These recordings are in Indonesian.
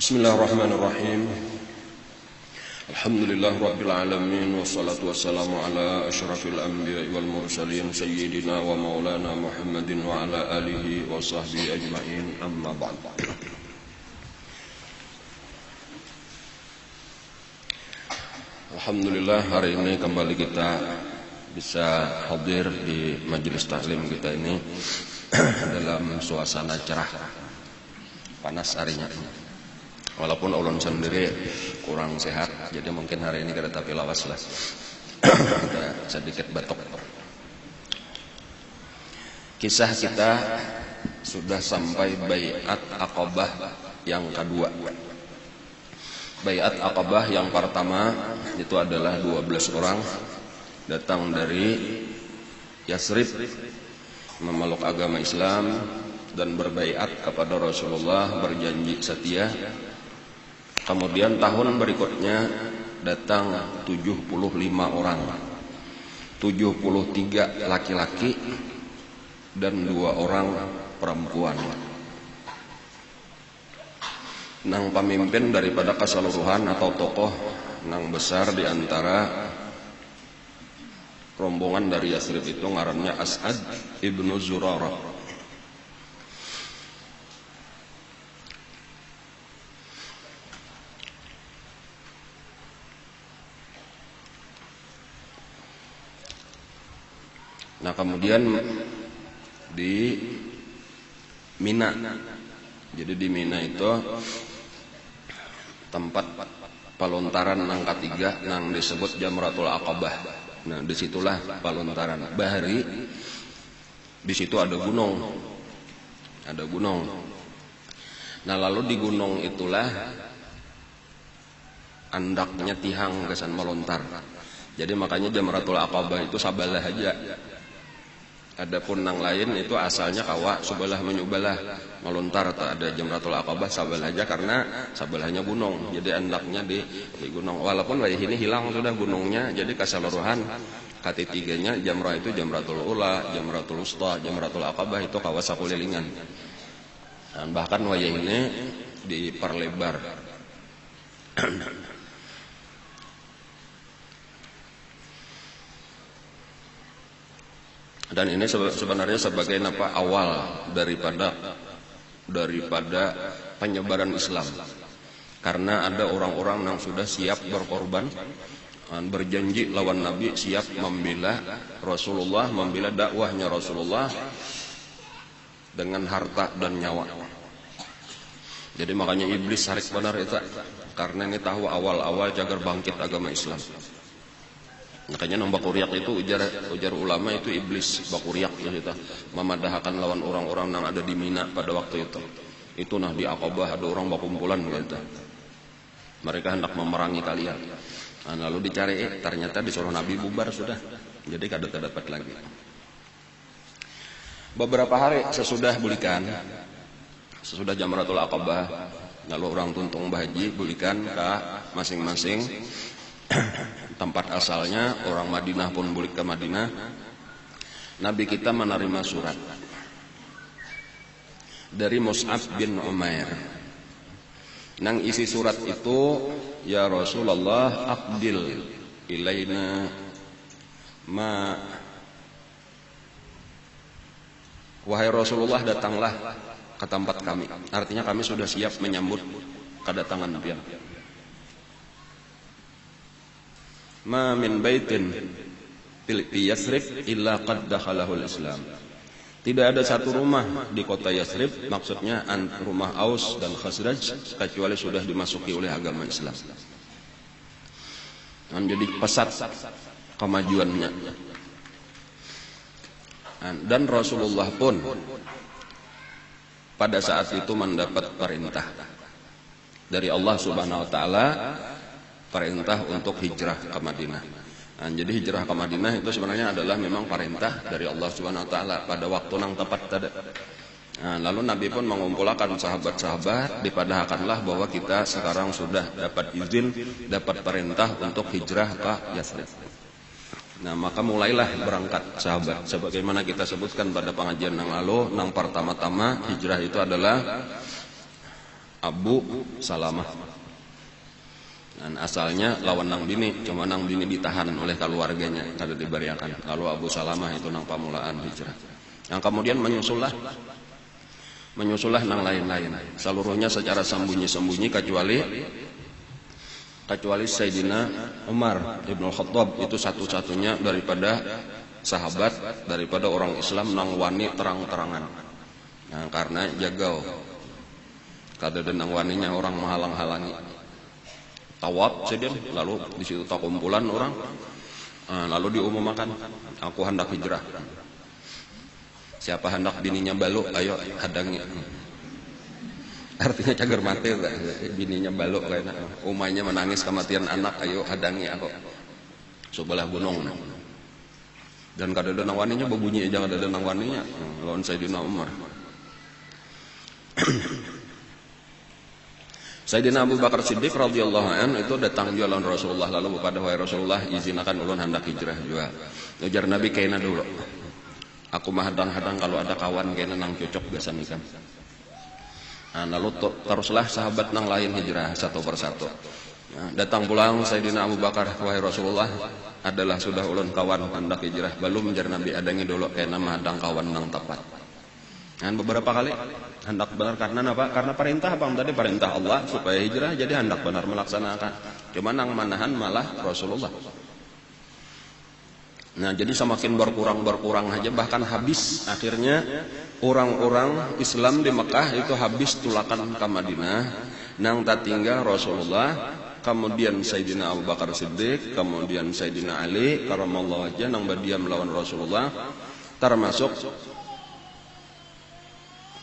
Bismillahirrahmanirrahim. Alhamdulillah rabbil alamin, wassalatu wassalamu ala asyrafil anbiya'i wal mursalin sayyidina wa maulana Muhammadin wa ala alihi wa sahbihi ajma'in, amma ba'd. Alhamdulillah, hari ini kembali kita bisa hadir di majelis taklim kita ini dalam suasana cerah. Panas harinya, walaupun ulun sendiri kurang sehat, jadi mungkin hari ini kada tapi lawas lah. Ada sedikit batuk. Kisah kita sudah sampai Bai'at Aqabah yang kedua. Bai'at Aqabah yang pertama itu adalah 12 orang datang dari Yasrib memeluk agama Islam dan berbaiat kepada Rasulullah, berjanji setia. Kemudian tahun berikutnya datang 75 orang, 73 laki-laki dan 2 orang perempuan. Nang pemimpin daripada keseluruhan atau tokoh nang besar di antara rombongan dari Yasrib itu ngarannya As'ad ibnu Zurarah. Nah, kemudian di Mina. Jadi di Mina itu tempat pelontaran nang ketiga nang disebut Jamratul Aqabah. Nah, disitulah pelontaran bahari. Di situ ada gunung. Ada gunung. Nah, lalu di gunung itulah andaknya tihang kesan melontar. Jadi makanya Jamratul Aqabah itu sabalah aja. Adapun nang lain itu asalnya kawa subalah menyubalah melontar, tak ada Jamratul Aqabah sabalah aja karena sabelahnya gunung. Jadi andaknya di gunung. Walaupun ini hilang sudah gunungnya, jadi keseluruhan ketitiganya jamrah itu Jamratul Ula, Jamratul Usta, Jamratul Aqabah itu kawa sakulilingan. Dan bahkan wayah ini diperlebar. Dan ini sebenarnya sebagai awal daripada penyebaran Islam. Karena ada orang-orang yang sudah siap berkorban, berjanji lawan Nabi, siap membela Rasulullah, membela dakwahnya Rasulullah dengan harta dan nyawa. Jadi makanya iblis sarik benar itu, karena ini tahu awal-awal jagar bangkit agama Islam. Makanya nang bakuriak itu ujar ulama itu iblis bakuriak gitu, memadahkan lawan orang-orang yang ada di Mina pada waktu itu. Itu nah di Aqabah ada orang bakumpulan gitu. Mereka hendak memerangi kalian. Nah, lalu dicari, ternyata disuruh Nabi bubar sudah. Jadi kada dapat lagi. Beberapa hari sesudah bulikan, sesudah Jamratul Aqabah, lalu orang tuntung bahaji bulikan ke masing-masing tempat asalnya. Orang Madinah pun bulik ke Madinah. Nabi kita menerima surat dari Mus'ab bin Umair. Nang isi surat itu, ya Rasulullah aqdil ilaina ma, wahai Rasulullah datanglah ke tempat kami. Artinya kami sudah siap menyambut kedatangan Nabi. Ma min baitin fi Yasrib illa qad dakhalahu al-Islam. Tidak ada satu rumah di kota Yasrib, maksudnya rumah Aus dan Khazraj, kecuali sudah dimasuki oleh agama Islam. Dan jadi pesat kemajuannya. Dan Rasulullah pun pada saat itu mendapat perintah dari Allah Subhanahu wa taala, perintah untuk hijrah ke Madinah. Nah, jadi hijrah ke Madinah itu sebenarnya adalah memang perintah dari Allah Subhanahu wa taala pada waktu yang tepat tadi. Nah, lalu Nabi pun mengumpulkan sahabat-sahabat, dipadahkanlah bahwa kita sekarang sudah dapat izin, dapat perintah untuk hijrah ke Yasrib. Nah, maka mulailah berangkat sahabat. Sebagaimana kita sebutkan pada pengajian yang lalu, yang pertama-tama hijrah itu adalah Abu Salamah. Dan asalnya lawan nang bini, cuma nang bini ditahan oleh keluarganya, kada diberiakan. Lalu Abu Salamah itu nang pamulaan hijrah. Yang kemudian menyusullah nang lain-lain. Seluruhnya secara sembunyi-sembunyi kecuali Sayyidina Umar Ibn Khattab, itu satu-satunya daripada sahabat, daripada orang Islam nang wani terang-terangan. Nah, karena jagau kada denang waninya orang menghalang-halangi. Tawaf sedih, lalu di situ tak kumpulan orang, lalu diumumkan, aku hendak hijrah. Siapa hendak bininya baluk, ayo hadangi. Artinya cager mati, bininya baluk, umahnya menangis kematian anak, ayo hadangi aku. Sebelah gunung. Dan kada denang waninya berbunyi aja, kada denang waninya. Lawan Sayyidina Umar. Sayyidina Abu Bakar Siddiq radhiyallahu anhu itu datang jalan Rasulullah, lalu kepada wahai Rasulullah, izinkan ulun hendak hijrah juga. Ujar Nabi, kaina dulu. Aku mah hadang-hadang kalau ada kawan kaina nang cocok biasa nikah. Nah, lalu teruslah sahabat nang lain hijrah satu persatu. Nah, datang pulang Sayyidina Abu Bakar, wahai Rasulullah, adalah sudah ulun kawan hendak hijrah. Belum ujar Nabi, adangi dulu kaina mah hadang kawan nang tepat. Dan beberapa kali hendak benar karena apa? Karena perintah bang tadi, perintah Allah supaya hijrah, jadi hendak benar melaksanakan. Cuma nang manahan malah Rasulullah. Nah, jadi semakin berkurang aja, bahkan habis akhirnya orang-orang Islam di Mekah itu habis tulakan ke Madinah. Nang tak tinggal Rasulullah, kemudian Sayyidina Abu Bakar Siddiq, kemudian Sayyidina Ali karamallahu wajhah nang badiam melawan Rasulullah, termasuk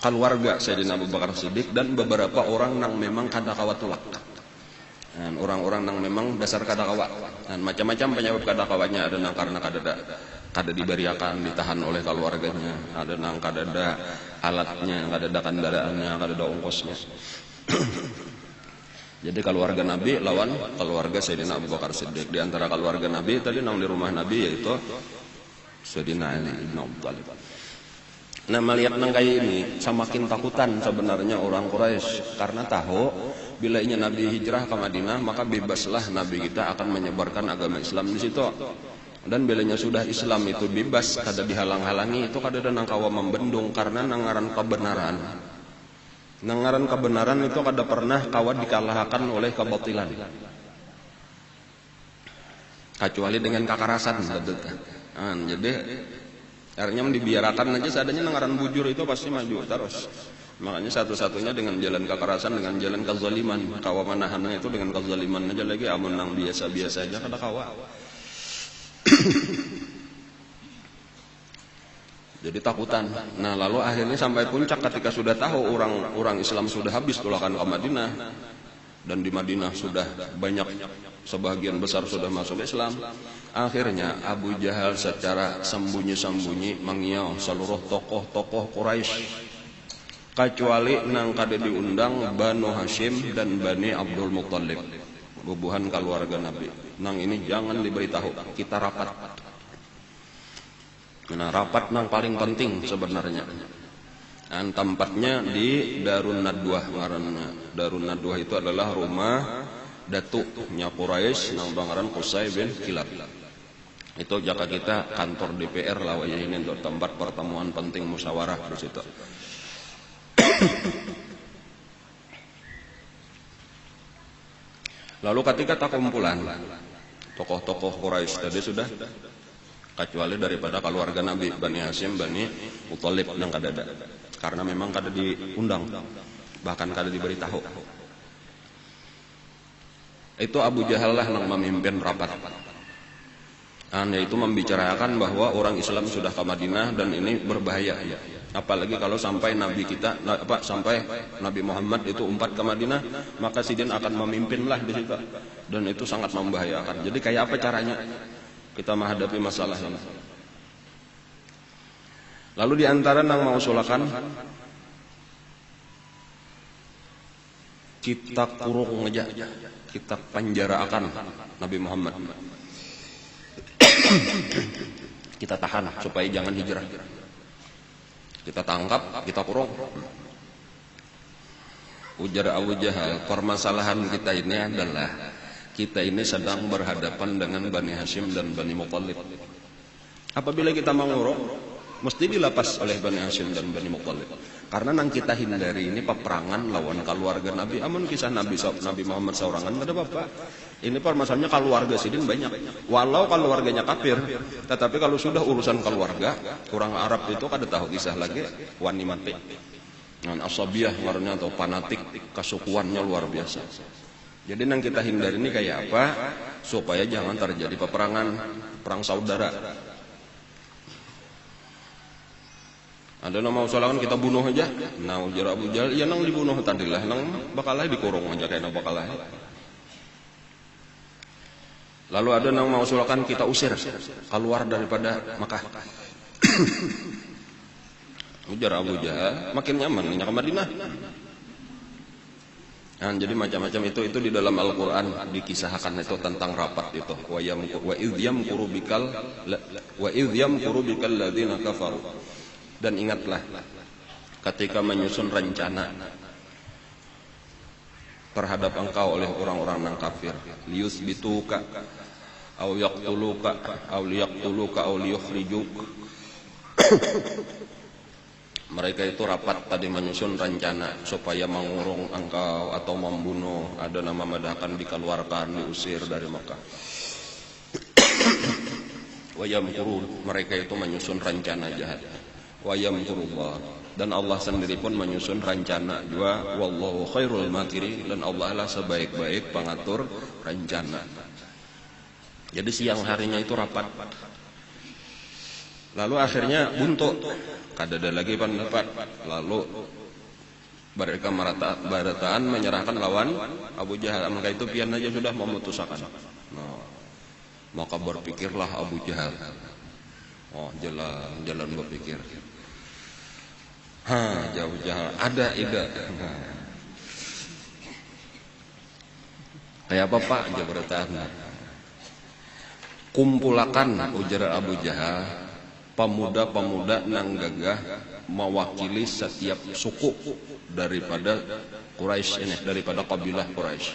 keluarga Sayyidina Abu Bakar Siddiq dan beberapa orang nang memang kada kawat tulak. Dan orang-orang nang memang dasar kada kawat. Dan macam-macam penyebab kada kawatnya, ada nang karena kada diberiakan, ditahan oleh keluarganya, ada nang kada ada alatnya, kada ada kendaraannya, kada ada ongkosnya. Jadi keluarga Nabi lawan keluarga Sayyidina Abu Bakar Siddiq. Di antara keluarga Nabi tadi nang di rumah Nabi yaitu Sayyidina Ali bin Abi Thalib. Nah, melihat nang kayak ini semakin takutan sebenarnya orang Quraisy, karena tahu bila ingin Nabi hijrah ke Madinah maka bebaslah Nabi kita akan menyebarkan agama Islam di situ. Dan bilanya sudah Islam itu bebas, kada dihalang-halangi, itu kada ada nang kawa membendung, karena nangaran kebenaran itu kada pernah kawa dikalahkan oleh kebatilan. Kecuali dengan kekerasan. Jadi akhirnya dibiarkan aja seadanya, nangaran bujur itu pasti maju terus. Makanya satu-satunya dengan jalan kekerasan, dengan jalan kezaliman. Kawa manahannya itu dengan kezaliman aja lagi, amun nang biasa-biasa aja kada kawa. Jadi takutan. Nah, lalu akhirnya sampai puncak ketika sudah tahu orang Islam sudah habis tulakan ke Madinah, dan di Madinah sudah banyak, sebagian besar sudah masuk Islam. Akhirnya Abu Jahal secara sembunyi-sembunyi mengiau seluruh tokoh-tokoh Quraisy, kecuali nang kada diundang Banu Hashim dan Bani Abdul Muttalib, bubuhan keluarga Nabi. Nang ini jangan diberitahu, kita rapat. Nah, rapat nang paling penting sebenarnya. Dan tempatnya di Darun Nadwah ngaranna. Darun Nadwah itu adalah rumah datuknya Quraisy nang bangaran Qusay bin Kilab. Itu jaka kita kantor DPR lah ini untuk tempat pertemuan penting musyawarah di situ. Lalu ketika tak kumpulan tokoh-tokoh Quraisy tadi sudah, kecuali daripada keluarga Nabi Bani Hashim, Bani Muthalib nang kada ada, karena memang kada diundang, bahkan kada diberitahu. Itu Abu Jahal lah nang memimpin rapat. Yaitu membicarakan bahwa orang Islam sudah ke Madinah dan ini berbahaya. Apalagi kalau sampai Nabi kita, sampai Nabi Muhammad itu umpat ke Madinah, maka sidin akan memimpinlah di situ, dan itu sangat membahayakan. Jadi kayak apa caranya kita menghadapi masalah ini? Lalu di antara nang mau sulakan, kita kurung aja, kita penjarakan Nabi Muhammad. Kita tahan supaya jangan hijrah. Kita tangkap, kita kurung. Ujar Abu Jahal, permasalahan kita ini adalah kita ini sedang berhadapan dengan Bani Hashim dan Bani Muttalib. Apabila kita mengurung, mesti dilepas oleh Bani Hashim dan Bani Muttalib. Karena nang kita hindari ini peperangan lawan keluarga Nabi. Amun kisah Nabi Muhammad saurangan ada apa? Ini permasalahannya keluarga sidin banyak. Walau keluarganya kafir, tetapi kalau sudah urusan keluarga, orang Arab itu kada tahu kisah lagi wani mati. Dengan asabiyah ngarannya atau fanatik, kasukuannya luar biasa. Jadi nang kita hindari ini kayak apa? Supaya jangan terjadi peperangan, perang saudara. Ada nama usahakan kita bunuh aja. Nah, ujar Abu Jahal, ya nang dibunuh tadilah, nang bakalah dikurung aja kayak nang bakalah. Lalu ada nang mau usahakan kita usir keluar daripada Makkah. Ujar Abu Jahal, makin nyaman ke Madinah. Nah, jadi macam-macam itu di dalam Al-Qur'an dikisahkan itu tentang rapat itu. Wa idh yamkuru bikal ladzina kafaru. Dan ingatlah ketika menyusun rencana terhadap engkau oleh orang-orang yang kafir, liyusbituka aw yaqtuluka aw liyukhrijuk. Mereka itu rapat tadi menyusun rencana supaya mengurung engkau atau membunuh, ada nama madakan dikeluarkan, diusir dari Makkah. Wa yamkuru, mereka itu menyusun rencana jahat. Wa yamkurullah, dan Allah sendiri pun menyusun rencana juga. Wallahu khairul makirin, dan Allah lah sebaik-baik pengatur rencana. Jadi siang harinya itu rapat. Lalu akhirnya buntu, kada ada lagi pendapat. Lalu mereka barataan menyerahkan lawan Abu Jahal. Maka itu pian aja sudah memutuskan. Nah, maka berpikirlah Abu Jahal. Oh, jalan berpikir. Jauh Jahal ada ide. Kayak apa Pak? Jabatan. Kumpulakan, ujar Abu Jahal, pemuda-pemuda nang gagah mewakili setiap suku daripada Quraisy ini, daripada kabilah Quraisy.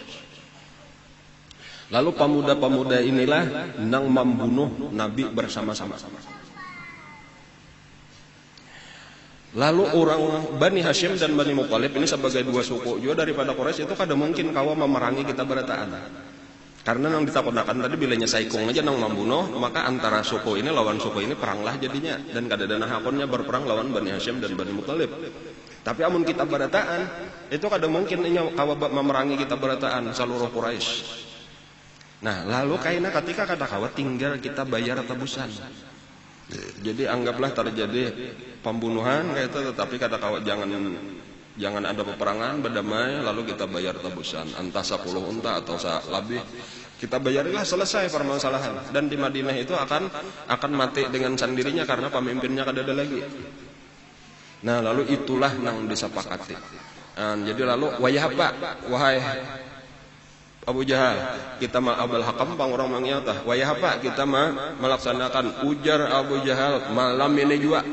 Lalu pemuda-pemuda inilah nang membunuh Nabi bersama-sama. Lalu orang Bani Hashim dan Bani Muttalib ini sebagai dua suku juga daripada Quraisy itu kada mungkin kawa memerangi kita berataan. Karena nang ditakutkan tadi bilanya saikung aja nang membunuh, maka antara suku ini lawan suku ini peranglah jadinya, dan kada ada hakonnya berperang lawan Bani Hashim dan Bani Muttalib. Tapi amun kita berataan, itu kada mungkin kawa memerangi kita berataan seluruh Quraisy. Nah, lalu kaina ketika kada kawa tinggal kita bayar tebusan. Jadi anggaplah terjadi pembunuhan kayak itu, tetapi kata kawan jangan ada peperangan, berdamai, lalu kita bayar tebusan entah 10 unta atau lebih, kita bayarilah, selesai permasalahan. Dan di Madinah itu akan mati dengan sendirinya karena pemimpinnya kada ada lagi. Nah, lalu itulah yang disepakati. Jadi lalu wahai Abu Jahal, kita Abul Hakam pang orang mengyata, wayah apa kita melaksanakan, ujar Abu Jahal, malam ini juga.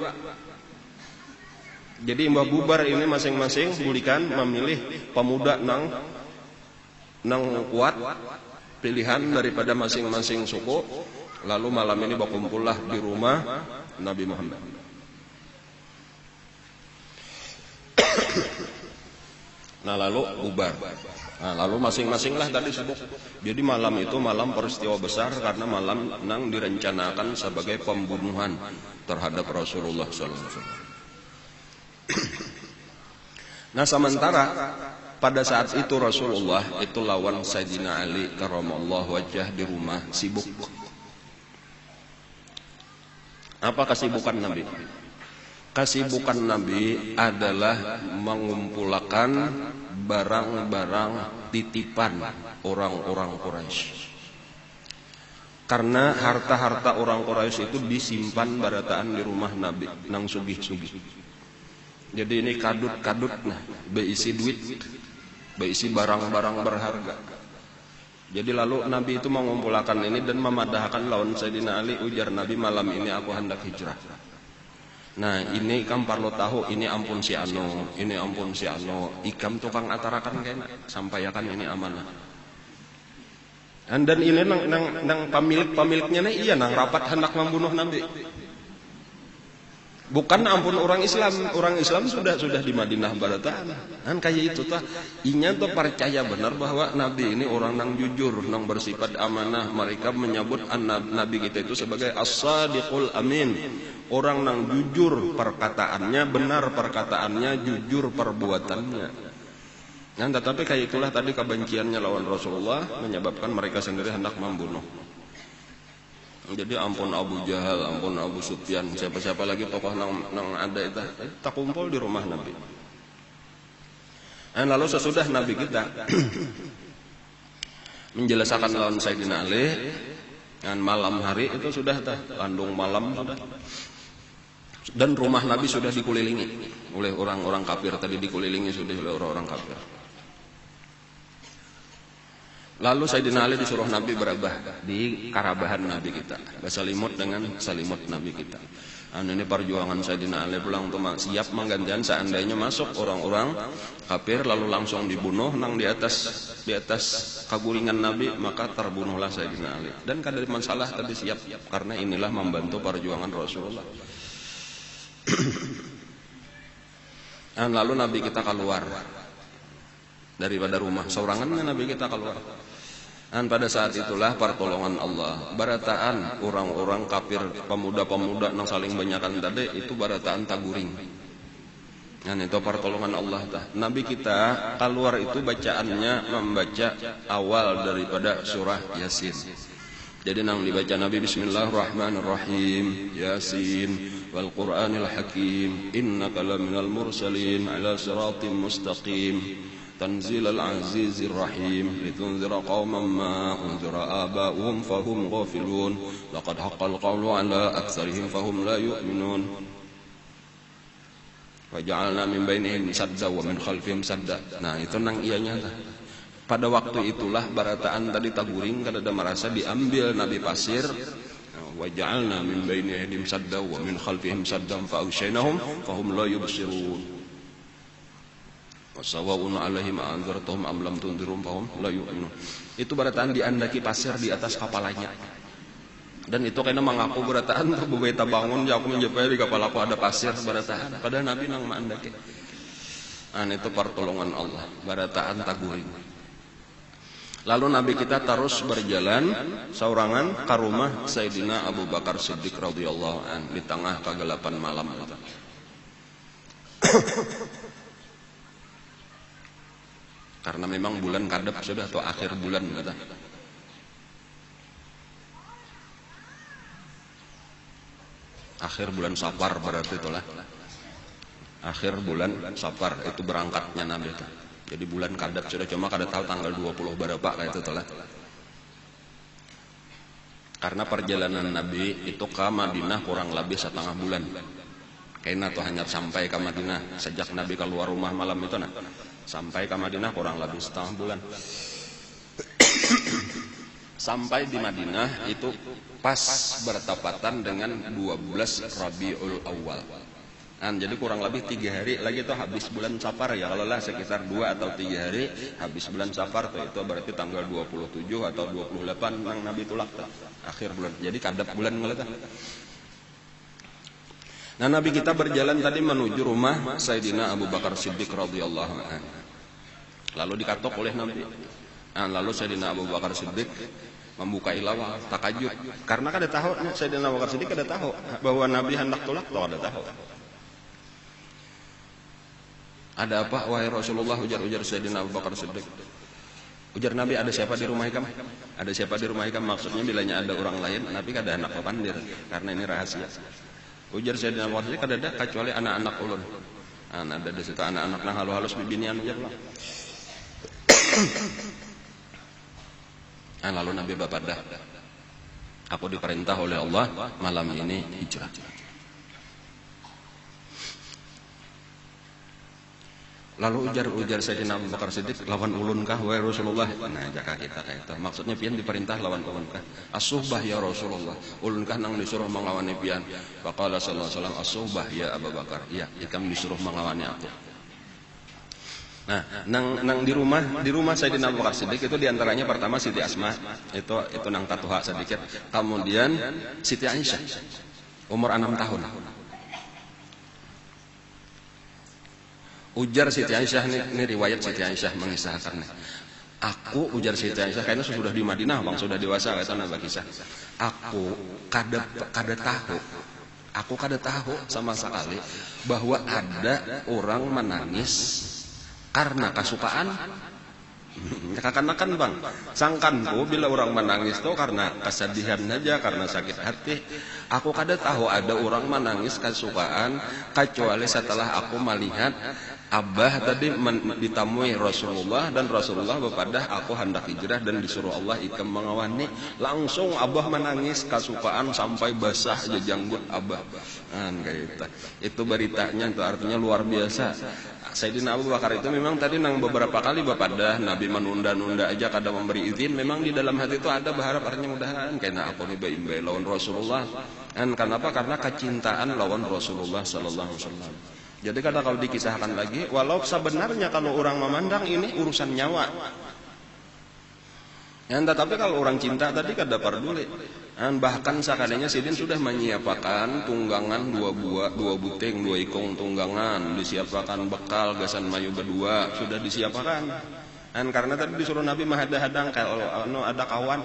Jadi mbah bubar ini masing-masing bulikan memilih pemuda nang kuat, pilihan daripada masing-masing suku. Lalu malam ini berkumpullah di rumah Nabi Muhammad. Nah, lalu bubar. Nah, lalu masing-masing lah tadi sibuk. Jadi malam itu malam peristiwa besar karena malam nang direncanakan sebagai pembunuhan terhadap Rasulullah SAW. Nah, sementara pada saat itu Rasulullah itu lawan Sayyidina Ali karramallahu wajhah di rumah sibuk. Apa kesibukan Nabi? Kesibukan Nabi adalah mengumpulkan barang-barang titipan orang-orang Quraisy. Karena harta-harta orang Quraisy itu disimpan barataan di rumah Nabi nang sugih-sugih. Jadi ini kadut-kadut nah, berisi duit, berisi barang-barang berharga. Jadi lalu Nabi itu mengumpulkan ini dan memadahkan lawan Sayyidina Ali, ujar Nabi, malam ini aku hendak hijrah. Nah ini ikam perlu tahu, ini ampun si anu, ini ampun si anu. Ikam tukang atarakan kena, sampaikan ini amanah. Dan ini nang pemiliknya nih iya nang rapat hendak membunuh Nabi. Bukan ampun orang Islam sudah di Madinah barataan. Kan kayak itu tah. Inya tuh percaya benar bahwa Nabi ini orang nang jujur, nang bersifat amanah. Mereka menyebut Nabi kita itu sebagai as-sadiqul amin. Orang nang jujur perkataannya, benar perkataannya, jujur perbuatannya. Nah, tetapi kayak itulah tadi kebenciannya lawan Rasulullah menyebabkan mereka sendiri hendak membunuh. Jadi ampun Abu Jahal, ampun Abu Sufyan, siapa-siapa lagi tokoh nang ada itu tak kumpul di rumah Nabi. Dan lalu sesudah Nabi kita menjelaskan lawan Sayyidina Ali, dan malam hari itu sudah landung malam sudah. Dan rumah Nabi sudah dikelilingi oleh orang-orang kafir, tadi dikelilingi sudah oleh orang-orang kafir. Lalu Sayyidina Ali disuruh Nabi berabah di karabahan Nabi kita, berselimut dengan selimut Nabi kita. Ini perjuangan Sayyidina Ali pulang tuh siap menggantian seandainya masuk orang-orang kafir lalu langsung dibunuh nang di atas kaguringan Nabi, maka terbunuhlah Sayyidina Ali. Dan kada masalah tadi siap karena inilah membantu perjuangan Rasulullah. Dan lalu Nabi kita keluar daripada rumah, sorangan Nabi kita keluar. Dan pada saat itulah pertolongan Allah. Barataan orang-orang kafir, pemuda-pemuda yang saling banyakan tadi itu barataan taguring. Dan itu pertolongan Allah. Nabi kita keluar itu bacaannya membaca awal daripada surah Yasin. Jadi nang dibaca Nabi Bismillahirrahmanirrahim, Yasin wal Qur'anil Hakim, innaka laminal mursalin ala siratim mustaqim. Tanzilal azizir rahim litunzira qauman ma unzira aba'uhum fahum ghafilun laqad haqqal qawlu ala aktsarihim fahum la yu'minun wa ja'alna min bainihim sadda wa min khalfihim sadda. Nah itu nang ianya pada waktu itulah barataan tadi taguring kada ada merasa diambil Nabi pasir wa ja'alna min bainihim sadda wa min khalfihim saddan fa aghshaynahum fahum la yubsirun. Wasawa'un alaihim anzartahum am lam tunzirum fahum la yu'minun. Itu barataan diandaki pasir di atas kapalanya. Dan itu kena mengaku barataan berbeta bangun ya aku menjepaya di kapal aku ada pasir barataan. Padahal Nabi nang maandaki. Itu pertolongan Allah, barataan taguring. Lalu Nabi kita terus berjalan saurangan ke rumah Sayyidina Abu Bakar Siddiq radhiyallahu an di tengah kegelapan malam. Karena memang bulan kadep sudah atau akhir bulan kata. Akhir bulan Safar berarti itulah. Akhir bulan Safar itu berangkatnya Nabi itu. Jadi bulan kadep sudah, cuma kada tahu tanggal 20 berapa kayak itu itulah. Karena perjalanan Nabi itu ke Madinah kurang lebih setengah bulan. Kayaknya tuh hanya sampai ke Madinah sejak Nabi keluar rumah malam itu nah. Sampai ke Madinah kurang lebih setengah bulan. Sampai di Madinah itu pas bertepatan dengan 12 Rabiul Awal. Jadi kurang lebih 3 hari lagi itu habis bulan Safar ya. Kalau lah sekitar 2 atau 3 hari habis bulan Safar tuh, itu berarti tanggal 27 atau 28 nang Nabi tulak tuh, akhir bulan. Jadi kadap bulan ngelata. Nah Nabi kita berjalan tadi menuju rumah Sayyidina Abu Bakar Siddiq radhiyallahu anhu. Lalu dikatok oleh Nabi. Lalu Sayyidina Abu Bakar Siddiq membuka ilawah, takajub. Karena kada tahu, Sayyidina Abu Bakar Siddiq kada tahu bahwa Nabi hendak tulak, atau kada tahu. Ada apa wahai Rasulullah, ujar Sayyidina Abu Bakar Siddiq. Ujar Nabi, ada siapa di rumah ikam? Ada siapa di rumah ikam? Maksudnya bilanya ada orang lain, Nabi kada hendak papandir karena ini rahasia. Ujar Sayyidina Abu Bakar Siddiq, kada ada kecuali anak-anak ulun. Ada di situ anak-anak nang halus-halus bibinian ujar lah. Lalu Nabi bersabda, aku diperintah oleh Allah malam ini hijrah. Lalu ujar Sayyidina Abu Bakar Siddiq, lawan ulun kah wahai Rasulullah? Nah, jaka kita kayak itu. Maksudnya pian diperintah lawan ulun kah? As-suhbah ya Rasulullah. Ulun kah nang disuruh mengawani pian? Faqala sallallahu alaihi wasallam, as-suhbah ya Abu Bakar. Iya, ikam disuruh mengawani aku. Nah, nang di rumah Sayyidina Abu Bakar Siddiq itu diantaranya pertama Siti Asma, itu nang tatuha sedikit. Kemudian Siti Aisyah, umur 6 tahun. Ujar Siti Aisyah ini riwayat Siti Aisyah mengisahkannya. Aku ujar Siti Aisyah karena sudah di Madinah, bang sudah dewasa kata Nabi kisah. Aku kada tahu sama sekali bahwa ada orang menangis karena kesukaan. Kakan-kakan bang, sangkanku bila orang menangis tuh karena kesedihan aja, karena sakit hati. Aku kada tahu ada orang menangis kesukaan kecuali setelah aku melihat Abah tadi ditamui Rasulullah dan Rasulullah bepadah aku hendak hijrah dan disuruh Allah ikam mengawani. Langsung Abah menangis kesukaan sampai basah aja janggut Abah. Kayak itu. Itu beritanya, itu artinya luar biasa. Sayyidina Abu Bakar itu memang tadi nang beberapa kali bepadah Nabi menunda-nunda aja kada memberi izin. Memang di dalam hati itu ada berharap artinya mudahan karena aku nih bayi lawan Rasulullah. Kenapa? Karena kecintaan lawan Rasulullah sallallahu alaihi wasallam. Jadi kalau dikisahkan lagi, walau sebenarnya kalau orang memandang ini urusan nyawa, tetapi kalau orang cinta tadi kada peduli. Bahkan sakadanya Sidin sudah menyiapkan tunggangan 2 buting, 2 ikong tunggangan, disiapkan bekal gasan mayu berdua, sudah disiapkan. Karena tadi disuruh Nabi menghadang kalau ada kawan,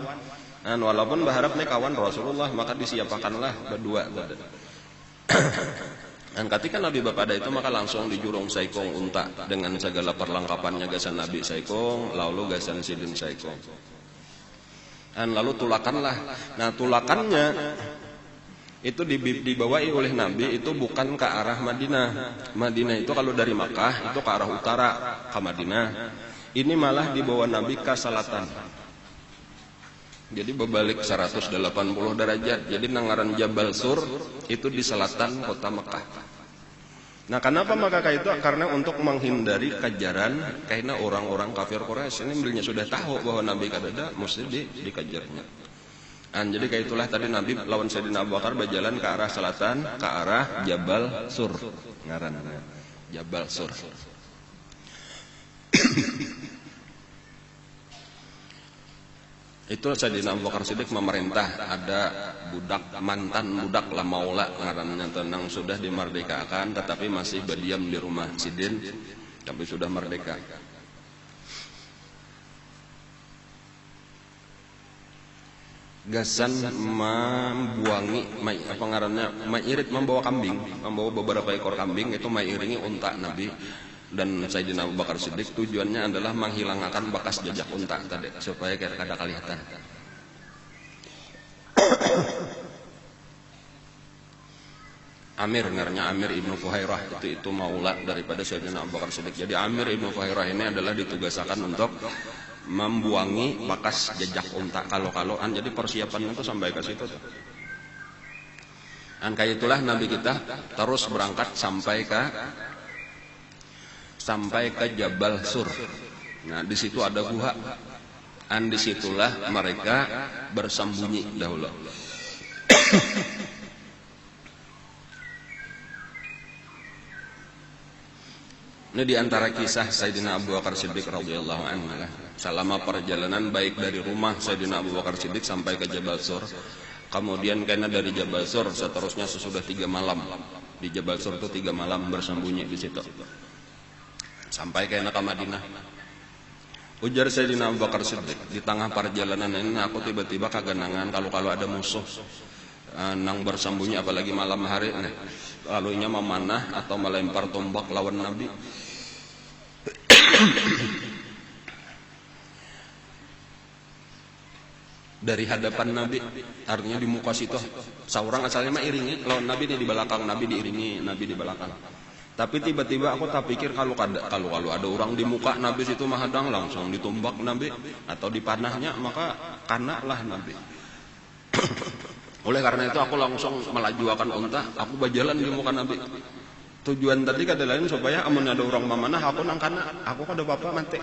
walaupun berharap nih kawan Rasulullah, maka disiapkanlah berdua. Dan ketika Nabi bepada itu maka langsung dijurung saikong unta dengan segala perlengkapannya gasan Nabi saikong, lalu gasan Sidin saikong. Dan lalu tulakanlah. Nah tulakannya itu dibawai oleh Nabi itu bukan ke arah Madinah. Madinah itu kalau dari Makkah itu ke arah utara ke Madinah. Ini malah dibawa Nabi ke selatan. Jadi berbalik 180 derajat. Jadi nangaran Jabal Sur itu di selatan kota Mekah. Nah kenapa maka itu? Karena untuk menghindari kejaran karena orang-orang kafir Quraisy. Ini belinya sudah tahu bahwa Nabi kadada mesti dikejarnya. Jadi kayak itulah tadi Nabi lawan Sayyidina Abu Bakar berjalan ke arah selatan, ke arah Jabal Sur. Ngaranna Jabal Sur. Itu Sayyidina Abu Bakar Siddiq memerintah ada mantan budak lah maula ngarannya tenang sudah dimerdekakan tetapi masih berdiam di rumah Sidin tapi sudah merdeka. Gasan membuangi mengirit membawa kambing, membawa beberapa ekor kambing itu mengiringi unta Nabi. Dan Sayyidina Abu Bakar Siddiq tujuannya adalah menghilangkan bekas jejak unta tadi supaya kada kelihatan. Amir ngaranya Amir Ibnu Fuhairah itu maula daripada Sayyidina Abu Bakar Siddiq. Jadi Amir Ibnu Fuhairah ini adalah ditugaskan untuk membuangi bekas jejak unta kalau-kaloan. Jadi persiapannya itu sampai ke situ tuh. Dan kayak itulah Nabi kita terus berangkat sampai ke Jabal Sur. Nah, di situ ada gua. Dan disitulah mereka bersembunyi dahulu. Ini diantara kisah Sayyidina Abu Bakar Siddiq radhiyallahu anhu. Selama perjalanan baik dari rumah Sayyidina Abu Bakar Siddiq sampai ke Jabal Sur. Kemudian karena dari Jabal Sur seterusnya sesudah 3 malam. Di Jabal Sur itu 3 malam bersembunyi di situ. Sampai ke Madinah. Ujar Sayyidina Abu Bakar Siddiq, di tengah perjalanan ini aku tiba-tiba kaganangan kalau ada musuh nang bersembunyi apalagi malam hari nih. Lalunya memanah atau melempar tombak lawan Nabi. Dari hadapan Nabi, artinya di muka situ. Seorang asalnya mah iringi lawan Nabi di belakang, Nabi diiringi, Nabi di belakang. Tapi tiba-tiba aku tak pikir kalau ada orang di muka Nabi situ mahadang langsung ditumbak Nabi atau dipanahnya maka kanalah Nabi. Oleh karena itu aku langsung melajuakan unta, aku berjalan di muka Nabi. Tujuan tadi kada lain supaya amun ada orang mamana aku nang kana, aku kada bapak mati.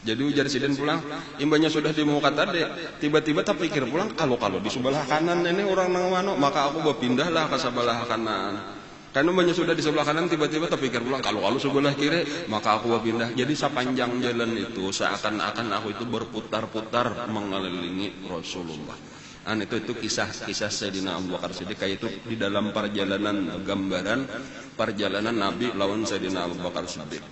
Jadi ujar sidin pulang, imbanya sudah di muka tadi, tiba-tiba tak pikir pulang kalau di sebelah kanan ini orang nang mano, maka aku berpindahlah ke sebelah kanan. Karena imbanya sudah di sebelah kanan, tiba-tiba tak pikir pulang kalau sebelah kiri, maka aku berpindah. Jadi sepanjang jalan itu seakan-akan aku itu berputar-putar mengelilingi Rasulullah. Itu kisah Sayyidina Abu Bakar Siddiq, kayak itu di dalam perjalanan gambaran perjalanan Nabi lawan Sayyidina Abu Bakar Siddiq.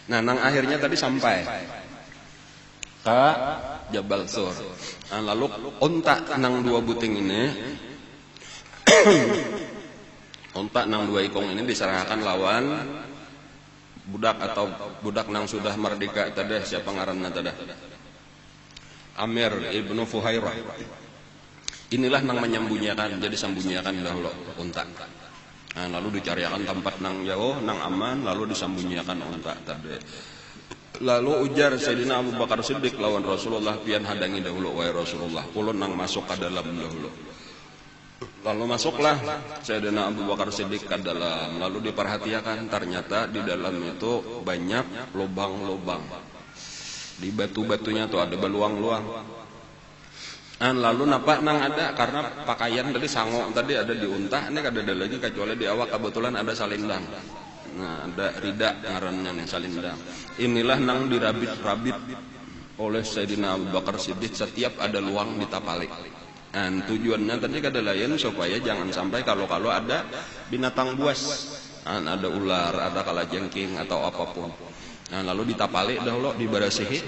Nah, nang akhirnya tadi sampai ke Jabal Sur. Lalu unta nang dua buting ini, unta nang dua ikong ini diserahkan lawan budak nang sudah merdeka tadi, siapa ngaranna tadi? Amir ibnu Fuhairah. Inilah nang menyembunyikan, jadi sembunyikan dahulu unta. Lalu dicarikan tempat nang jauh, nang aman, lalu disembunyikan unta tadi. Lalu ujar Sayyidina Abu Bakar Siddiq lawan Rasulullah, pian hadangi dahulu wahai Rasulullah, ulun nang masuk ke dalam dahulu. Lalu masuklah Sayyidina Abu Bakar Siddiq ke dalam. Lalu diperhatikan, ternyata di dalam itu banyak lubang-lubang. Di batu-batunya tuh ada beluang-luang. Lalu napa nang ada, karena pakaian tadi sango tadi ada di unta, ini kada ada lagi kecuali di awak kebetulan ada salindang. Nah, ada rida ngarannya nih salindang. Inilah nang dirabit-rabit oleh Sayyidina Abu Bakar Siddiq setiap ada luang ditapali. Tujuannya tadi kada lain supaya jangan sampai kalau ada binatang buas, ada ular, ada kalajengking atau apapun. Lalu ditapali dahulu, dibarasihi,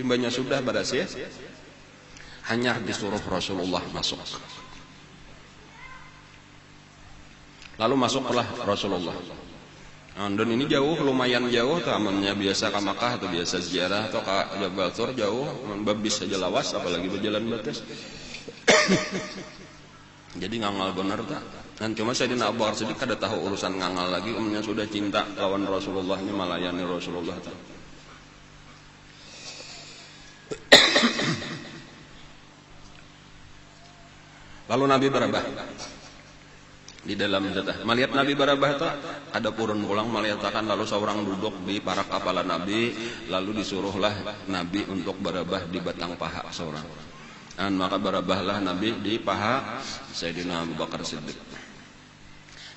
imbanya sudah barasih, hanya disuruh Rasulullah masuk. Lalu masuklah Rasulullah. Dan ini jauh, lumayan jauh, tamannya biasa ke Makkah atau biasa ziarah atau ke Jabal Tur jauh, babis saja lawas, apalagi berjalan batas. Jadi ngangal benar tak? Dan cuma Sayyidina Abu Bakar Siddiq kada tahu urusan ngangal lagi, umumnya sudah cinta lawan Rasulullah, ini melayani Rasulullah tak? Lalu Nabi berabah di dalam jatah. Melihat Nabi berabah itu ada purun pulang melihatkan, lalu seorang duduk di para kepala Nabi, lalu disuruhlah Nabi untuk berabah di batang paha seorang. Maka berabahlah Nabi di paha Sayyidina Abu Bakar Siddiq.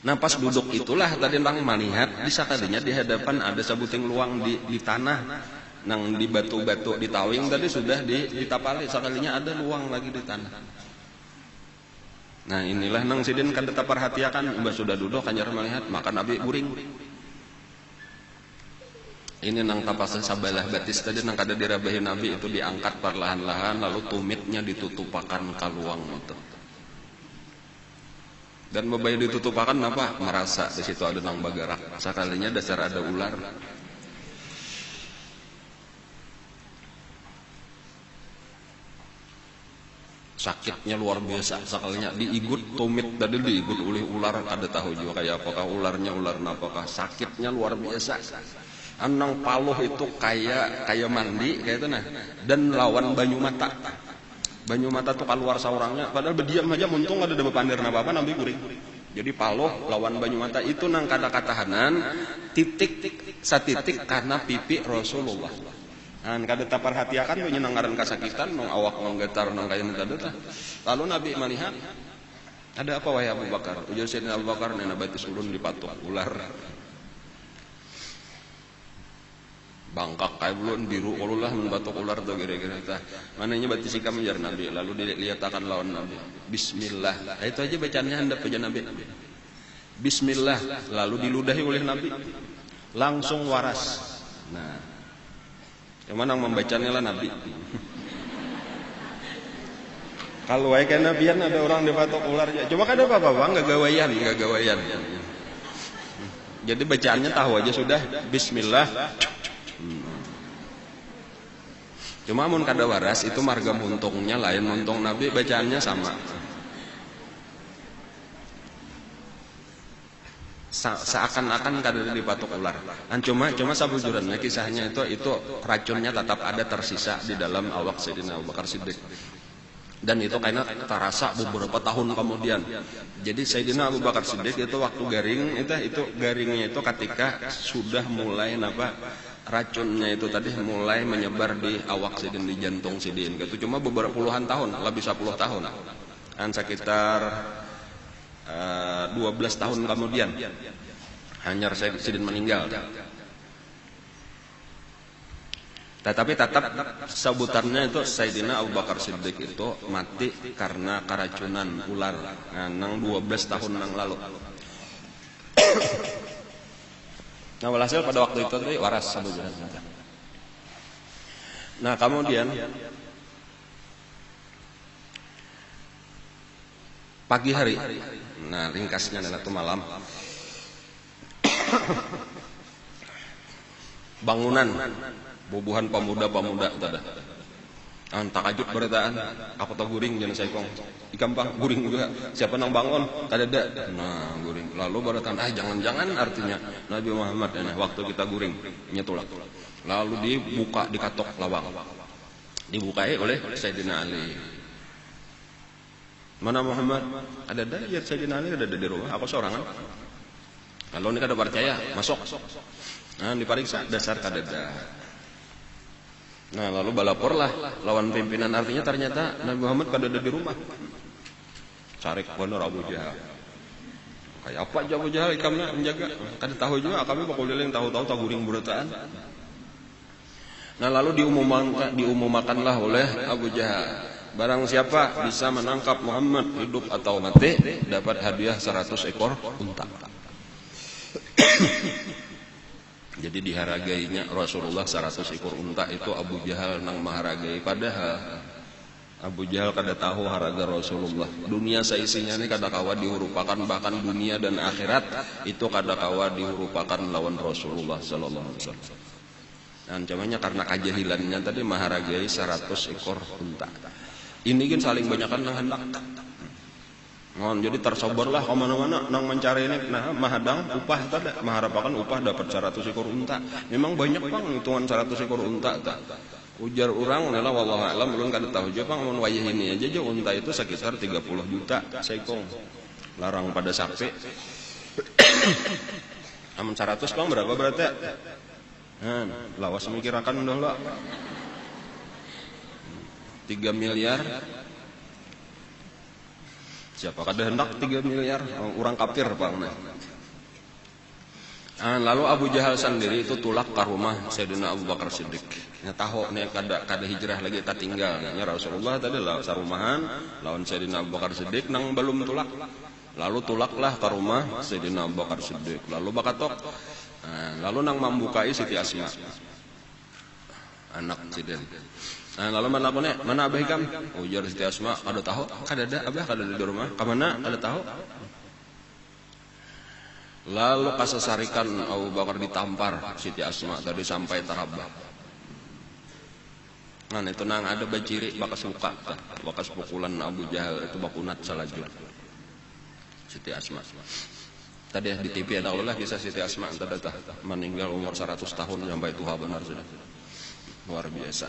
Nah, pas duduk itulah tadi nang melihat di sakalinya di hadapan ada sabuting luang di tanah, nang di batu-batu di tawing tadi sudah ditapali, sakalinya ada luang lagi di tanah. Nah, inilah nang sidin kada perhatiakan, mbah sudah duduk kanjar melihat, maka Nabi guring. Ini nang tapasan sabalah batis tadi nang kada dirabahi Nabi itu diangkat perlahan-lahan, lalu tumitnya ditutupakan ke luang itu. Dan membaya ditutupakan apa? Merasa di situ ada nang bagarak. Sakalinya dasar ada ular. Sakitnya luar biasa. Sakalinya diigut tumit tadi diigut oleh ular, kada tahu juga kayak apakah ularnya ular apakah. Sakitnya luar biasa. Anang paluh itu kayak mandi kayak itu nah. Dan lawan banyu mata. Banyu mata tuh keluar saurangnya, padahal berdiam aja muntung ada bepandir apa-apa Nabi guring. Jadi paloh lawan banyu mata itu nang kata-katahanan titik satitik karena pipi Rasulullah. Kada taparhatiakan punya nang ngaran kasakitan, nang awak nang getar nang kayan tadi tah. Lalu Nabi melihat ada apa wahai Abu Bakar? Ujar Sayyidina Abu Bakar, nena batis ulun dipatuk ular. Bangkak kayak belum biru ululah membatuk ular tuh kira-kira tah. Mananya batis sikam jar Nabi, lalu dilihatkan lawan Nabi. Bismillah. Itu aja bacaannya hendak baca Nabi. Bismillah, lalu diludahi oleh Nabi. Langsung waras. Nah, cuman yang membacanya lah Nabi. Kalau wae kan Nabian ada orang dipatuk ular, coba kada apa-apa, enggak gawayan. Jadi bacaannya tahu aja sudah Bismillah. Cuma mun kada waras itu marga muntungnya lain, muntung Nabi bacaannya sama. Seakan-akan kada dipatuk ular. Cuma sabujurannya kisahnya itu racunnya tetap ada tersisa di dalam awak Sayyidina Abu Bakar Siddiq. Dan itu karena terasa beberapa tahun kemudian. Jadi Sayyidina Abu Bakar Siddiq itu waktu garing itu garingnya itu ketika sudah mulai racunnya itu tadi mulai menyebar di awak sidin, di jantung sidin. Itu cuma beberapa puluhan tahun, lebih 10 tahun. Dan sekitar 12 tahun kemudian hanya sidin meninggal. Tetapi tetap sebutannya itu Sayyidina Abu Bakar Siddiq itu mati karena keracunan ular nang 12 tahun yang lalu. Nah, walhasil pada waktu itu waras Abu Jahal. Nah, kemudian pagi hari, nah ringkasnya adalah itu malam, bangunan bubuhan pemuda-pemuda tada. Takajub beritaan, aku tahu guring jangan saya kong. Ikan bang guring juga. Siapa nang bangun? Kadada. Nah, guring. Lalu beritaan, jangan-jangan artinya Nabi Muhammad waktu kita guring nyetulak. Lalu dibuka, dikatok lawang. Dibukai oleh Sayyidina Ali. Mana Muhammad? Ada ya Sayyidina Ali ada di rumah. Aku seorangan. Lalu ini kada percaya, masuk. Nah, diperiksa dasar kadada. Nah, lalu balaporlah lawan pimpinan, artinya ternyata Nabi Muhammad kada ada di rumah. Carik benar Abu Jahal. Kayak apa aja Abu Jahal ikamnya menjaga. Kada tahu juga kami bakal liling tahu-tahu taguring berataan. Nah, lalu diumumkanlah oleh Abu Jahal. Barang siapa bisa menangkap Muhammad hidup atau mati dapat hadiah 100 ekor unta. Jadi diharagainya Rasulullah 100 ekor unta itu Abu Jahal nang maharagai. Padahal Abu Jahal kada tahu harga Rasulullah. Dunia seisinya ini kada kawa dihurupakan, bahkan dunia dan akhirat itu kada kawa dihurupakan lawan Rasulullah sallallahu alaihi wasallam. Ancamannya karena kejahilannya tadi maharagai 100 ekor unta. Ini kan saling banyakan nang hendak. Jadi tersoborlah ke mana-mana nang mencari ini, nah mahadang upah tadi, mengharapkan upah dapat 100 ekor unta. Memang banyak bang hitungan 100 ekor unta tak. Ujar orang adalah wallahu alam belum kada tahu juga bang mun wayah ini aja unta itu sekitar 30 juta saikong. Larang pada sapi. Amun 100 bang berapa berarti? Lawas mikirakan dulu. 3 miliar. Siapa kada hendak 3 miliar orang kafir bang. Lalu Abu Jahal sendiri itu tulak ke rumah Sayyidina Abu Bakar Siddiq. Nya tahu nih kada hijrah lagi tak tinggal. Nya Rasulullah tadi lah sarumahan lawan Sayyidina Abu Bakar Siddiq nang belum tulak. Lalu tulaklah ke rumah Sayyidina Abu Bakar Siddiq. Lalu bakatok. Lalu nang membukai Siti Asma. Anak Sidin. Lalu mana abah ikam? Ujar Siti Asma, ada tahu? Kada ada abah, kada ada di rumah. Kamana? Ada tahu? Lalu kasasarikan Abu Bakar ditampar Siti Asma tadi sampai terabah. Nah itu nang ada baciri bakas luka, bakas pukulan Abu Jahal itu bakunat salaju. Siti Asma. Tadi di TV ada Allah kisah Siti Asma tadi meninggal umur 100 tahun sampai tua benar sudah. Luar biasa.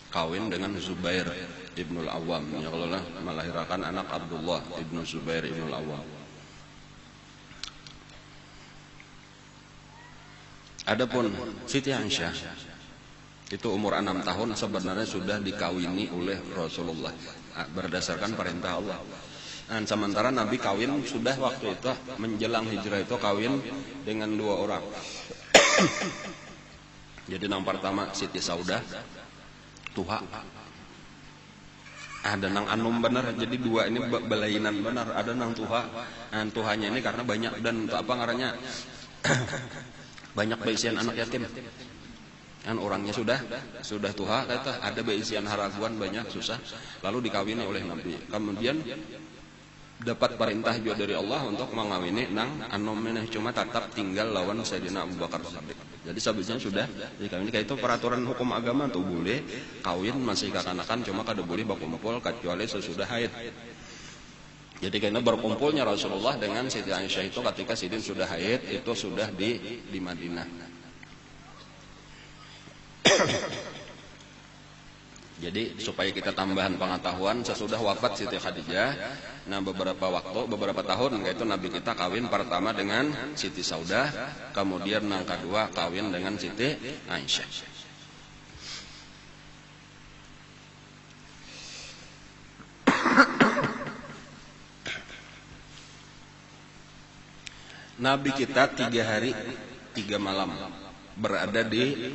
Kawin dengan Zubair ibnul Awam, ya kalau melahirkan anak Abdullah ibnu Zubair ibnul Awam. Adapun Siti Aisyah itu umur 6 tahun sebenarnya sudah dikawini oleh Rasulullah berdasarkan perintah Allah. Dan sementara Nabi kawin sudah waktu itu menjelang hijrah itu kawin dengan 2 orang. Jadi nang pertama Siti Saudah Tuha. Ada nang Anum benar. Jadi 2 ini belainan benar. Ada nang Tuha. Dan Tuhanya ini karena banyak dan apa ngarannya banyak beisian anak yatim. Kan orangnya sudah Tuha kata ada beisian haraguan banyak susah. Lalu dikawini oleh Nabi. Kemudian dapat perintah juga dari Allah untuk mengawini nang Anum ini, cuma tetap tinggal lawan Sayyidina Abu Bakar Siddiq. Jadi sehabisnya sudah dikawini. Kayak itu peraturan hukum agama tuh boleh kawin masih kekanakan, cuma kada boleh berkumpul kecuali sesudah haid. Jadi karena berkumpulnya Rasulullah dengan Siti Aisyah itu ketika Siti sudah haid itu sudah di Madinah. Jadi supaya kita tambahan pengetahuan, sesudah wafat Siti Khadijah, nah beberapa tahun yaitu Nabi kita kawin pertama dengan Siti Saudah, kemudian yang kedua kawin dengan Siti Aisyah. Nabi kita 3 hari 3 malam berada di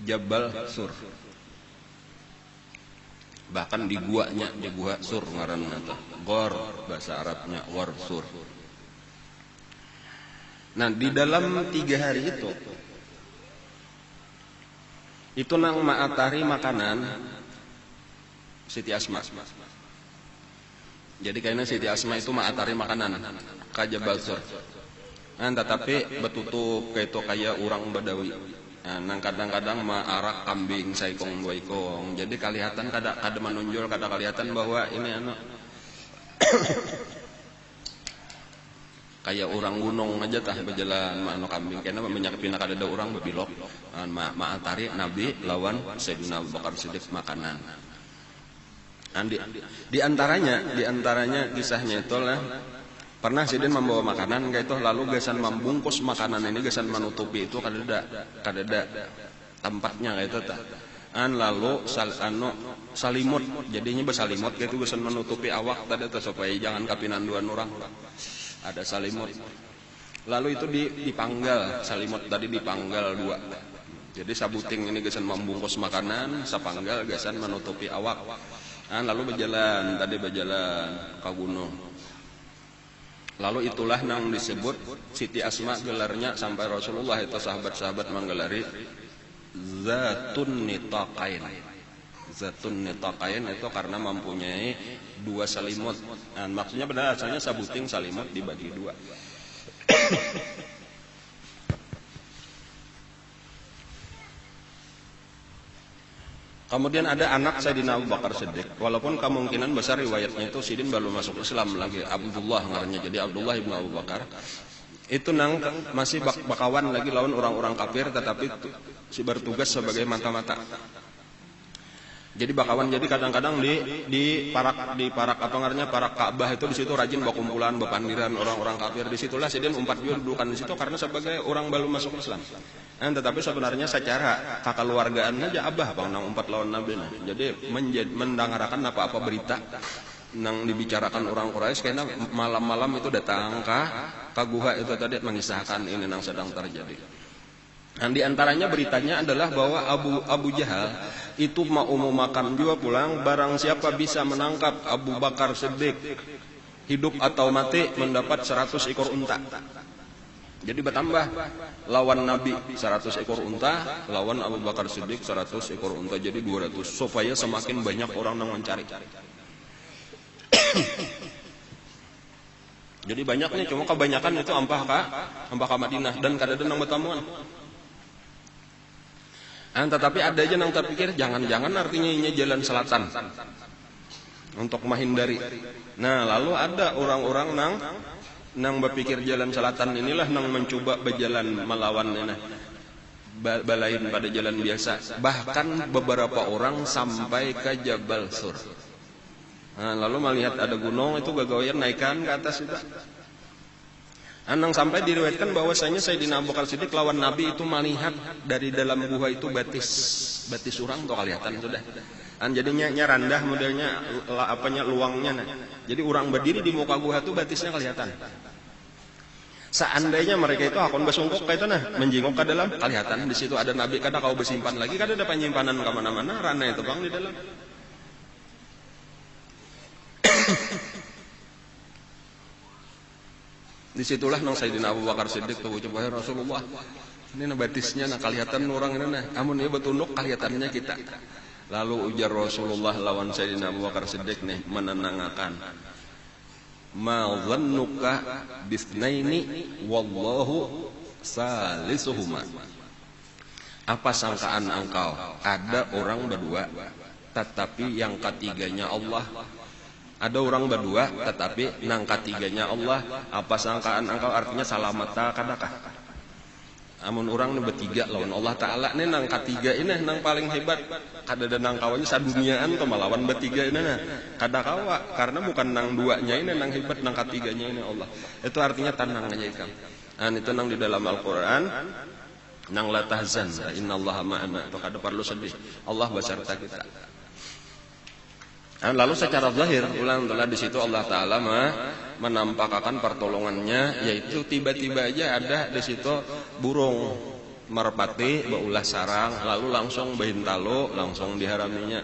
Jabal Sur. Bahkan di guanya, di gua Sur ngaranna teh. Ghor bahasa Arabnya Ghor Sur. Nah, di dalam 3 hari itu nang ma'atari makanan Siti Asma. Jadi kayaknya Siti Asma itu ma'atari makanan ka Jabal Sur. Nah, tetapi betutup kayak orang Badawi. Nah, kadang-kadang arak kambing saikong duaikong. Jadi kelihatan kada menonjol, kada kelihatan bahwa ini kayak orang gunung aja tah berjalan anu kambing karena banyak pindah kada ada orang bebilok. Ma'atari Nabi lawan Sayyidina Abu Bakar Siddiq makanan. Di antaranya kisahnya itulah pernah Sidin membawa makanan kayak itu, lalu gasan membungkus makanan ini, gasan menutupi itu kada ada tempatnya kayak itu tah. Lalu salimut, jadinya bersalimut kayak itu gasan menutupi awak tadi supaya jangan kapinanduan orang. Ada salimut. Lalu itu dipanggal, salimut tadi dipanggal 2. Jadi sabuting ini gasan membungkus makanan, sapanggal gasan menutupi awak. Lalu berjalan ke gunung. Lalu itulah yang disebut Siti Asma gelarnya sampai Rasulullah itu sahabat-sahabat menggelari Zatun Nitaqain. Zatun Nitaqain itu karena mempunyai 2 salimut. Nah, maksudnya pada asalnya sabuting salimut dibagi 2. Kemudian ada anak Sayyidina Abu Bakar Siddiq. Walaupun kemungkinan besar riwayatnya itu Sidin baru masuk Islam lagi. Abdullah ngarannya. Jadi Abdullah ibnu Abu Bakar. Itu masih bakawan lagi lawan orang-orang kafir, tetapi si bertugas sebagai mata-mata. Jadi bakawan, jadi kadang-kadang di parak apa ngarannya, parak Ka'bah itu di situ rajin bakumpulan, bapandiran orang-orang kafir. Di situlah Sidin umpat dudukan di situ karena sebagai orang baru masuk Islam. Tetapi sebenarnya secara kekeluargaan aja abah bang nang umpat lawan Nabi. Jadi mendengarkan apa-apa berita nang dibicarakan orang Quraisy karena malam-malam itu datang ke guha itu tadi mengisahkan ini nang sedang terjadi. Dan di antaranya beritanya adalah bahwa Abu Jahal itu mau makan juga pulang, barang siapa bisa menangkap Abu Bakar Siddiq hidup atau mati mendapat 100 ekor unta. Jadi bertambah lawan Nabi 100 ekor unta, lawan Abu Bakar Siddiq 100 ekor unta, jadi 200 supaya semakin banyak orang yang mencari. Jadi banyaknya, cuma kebanyakan itu ampah ka Madinah dan kadang nang betamuan. Tetapi ada aja yang terpikir jangan-jangan artinya ini jalan selatan untuk menghindari. Nah, lalu ada orang-orang nang berpikir jalan selatan inilah nang mencoba berjalan melawan balain pada jalan biasa. Bahkan beberapa orang sampai ke Jabal Sur. Lalu melihat ada gunung itu gagawayan naikkan ke atas itu. Nang sampai diriwayatkan bahwasanya Sayyidina Abu Bakar Siddiq lawan Nabi itu melihat dari dalam gua itu batis orang tuh kelihatan sudah. Jadinya randah modelnya luangnya. Jadi orang berdiri di muka gua itu batisnya kelihatan. Seandainya mereka itu akan bersungkuk kayak itu menjingok ke dalam kelihatan di situ ada Nabi, kada kau bersimpan lagi, kada ada penyimpanan ke mana-mana, ranah itu bang di dalam. Disitulah nang Sayyidina Abu Bakar Siddiq tuh coba Rasulullah ini batisnya kelihatan orang ini amun ieu betunduk kelihatannya kita. Lalu ujar Rasulullah lawan Sayyidina Abu Bakar Siddiq nih menenangkan, ma dhannuka bisnaini wallahu salisuhuma. Apa sangkaan engkau ada orang berdua tetapi yang ketiganya Allah? Ada orang berdua tetapi nang ketiganya Allah. Apa sangkaan engkau artinya salamat kadakah? Amun orang nu bertiga lawan Allah Ta'ala nih nang katiga ini nang paling hebat. Kada nang kawannya saduniaan tuh melawan bertiga ini nah. Kada kawa karena bukan nang duanya ini nang hebat, nang katiganya ini Allah. Itu artinya tenang aja ikan. Itu nang di dalam Al-Quran nang la tahzan innallaha ma'ana. Itu kada perlu sedih. Allah beserta kita. Lalu secara zahir ulang di situ Allah Ta'ala menampakkan pertolongannya, yaitu tiba-tiba aja ada di situ burung merpati baulah sarang, lalu langsung bahintalo langsung diharaminya.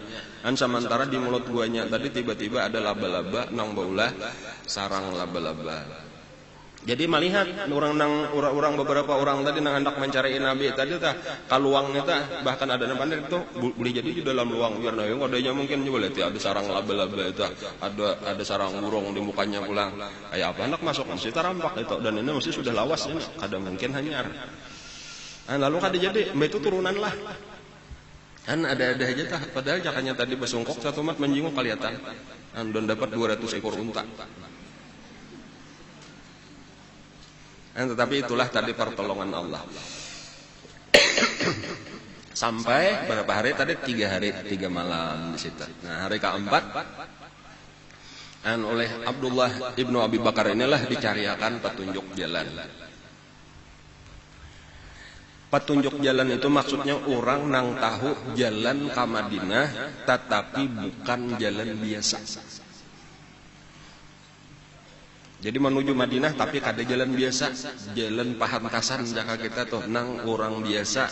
Sementara di mulut guanya tadi tiba-tiba ada laba-laba nang baulah sarang laba-laba. Jadi melihat orang beberapa orang tadi nang hendak mencari Nabi tadi tah kaluangnya tah bahkan ada pandai itu boleh jadi di dalam luang biar nayung adanya mungkin juga lihat ada sarang laba-laba itu ada sarang burung di mukanya pulang kayak apa hendak masuk mesti terampak itu dan ini mesti sudah lawas ini kada mungkin hanyar. Lalu kada jadi mbak itu turunan lah ada aja tah padahal jakanya tadi besungkok satu mat menjinguk kelihatan dan dapat 200 ekor unta. Tetapi itulah tadi pertolongan Allah. Sampai berapa hari tadi? 3 hari 3 malam di situ. Nah, hari keempat oleh Abdullah ibnu Abi Bakar inilah dicariakan petunjuk jalan. Petunjuk jalan itu maksudnya orang nang tahu jalan ke Madinah, tetapi bukan jalan biasa. Jadi menuju Madinah tapi kada jalan biasa, jalan Pahamkasan jaka kita tuh nang orang biasa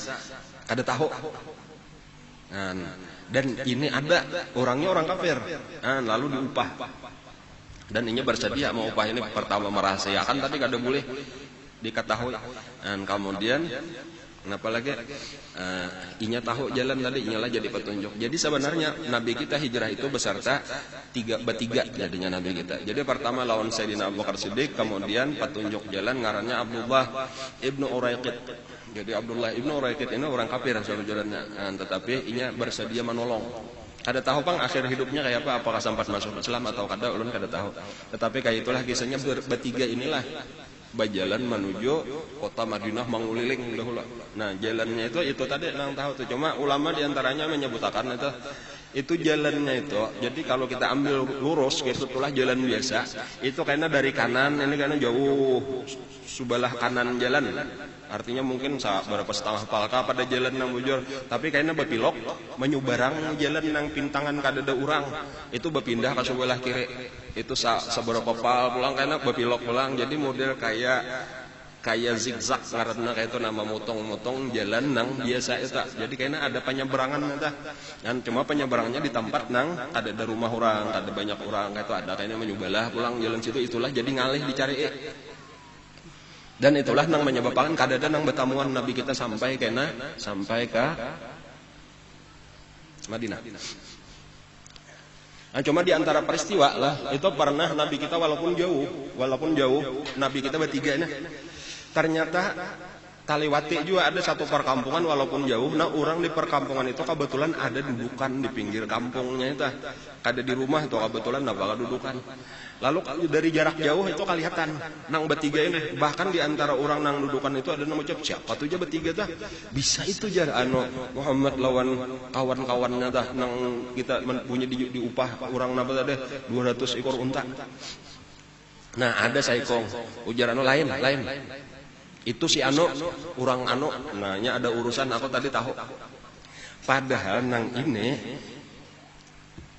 kada tahu. Dan ini ada orangnya orang kafir, lalu diupah. Dan ini bersedia mau upah ini pertama merahasiakan tapi kada boleh diketahui. Dan kemudian kenapa lagi? Inya tahu jalan tadi, inyalah jadi petunjuk. Jadi sebenarnya Nabi kita hijrah itu beserta bertiga jadinya Nabi kita. Jadi pertama lawan Sayyidina Abu Bakar Siddiq, kemudian petunjuk jalan ngarannya Abdullah ibnu Uraiqid. Jadi Abdullah ibnu Uraiqid ini orang kafir jalannya, tetapi inya bersedia menolong. Kada tahu pang akhir hidupnya kayak apa, apakah sempat masuk Islam atau kada, ulun kada tahu. Tetapi kayak itulah kisahnya bertiga inilah berjalan menuju kota Madinah menguliling dahulu. Nah, jalannya itu tadi nang tahu tuh. Cuma ulama diantaranya menyebutkan itu jalannya itu. Jadi kalau kita ambil lurus, itulah jalan biasa. Itu karena dari kanan, ini karena jauh sebelah kanan jalan. Artinya mungkin berapa setengah palka pada jalan nang bujur. Tapi kayaknya bepilok menyubarang jalan nang pintangan kadada urang. Itu berpindah ke sebelah kiri. Itu seberapa pal pulang kayaknya bepilok pulang. Jadi model kayak zigzag karena kayak itu nama motong-motong jalan nang biasa itu. Jadi kayaknya ada penyeberangan itu. Dan cuma penyeberangannya di tempat nang ada rumah orang, ada banyak orang kayak itu ada kayaknya menyubalah pulang jalan situ itulah jadi ngalih dicari. Dan itulah nang menyebabkan kadada nang betamuan Nabi kita sampai ke Madinah. Nah, cuma di antara peristiwa lah itu pernah Nabi kita walaupun jauh Nabi kita bertiga ini ternyata Taliwati juga ada satu perkampungan walaupun jauh. Nah, orang di perkampungan itu kebetulan ada dudukan di pinggir kampungnya itu. Kada di rumah itu kebetulan apa dudukan. Lalu dari jarak jauh itu kelihatan nang bertiga ini. Bahkan di antara orang nang dudukan itu ada nama ucap siapa tuh aja bertiga tah. Bisa itu jar Muhammad lawan kawan-kawannya tah nang kita punya diupah orang napa tadi 200 ekor unta. Nah, ada saikong ujar lain. Itu si orang nanya ada urusan aku tadi tahu. Padahal nang ini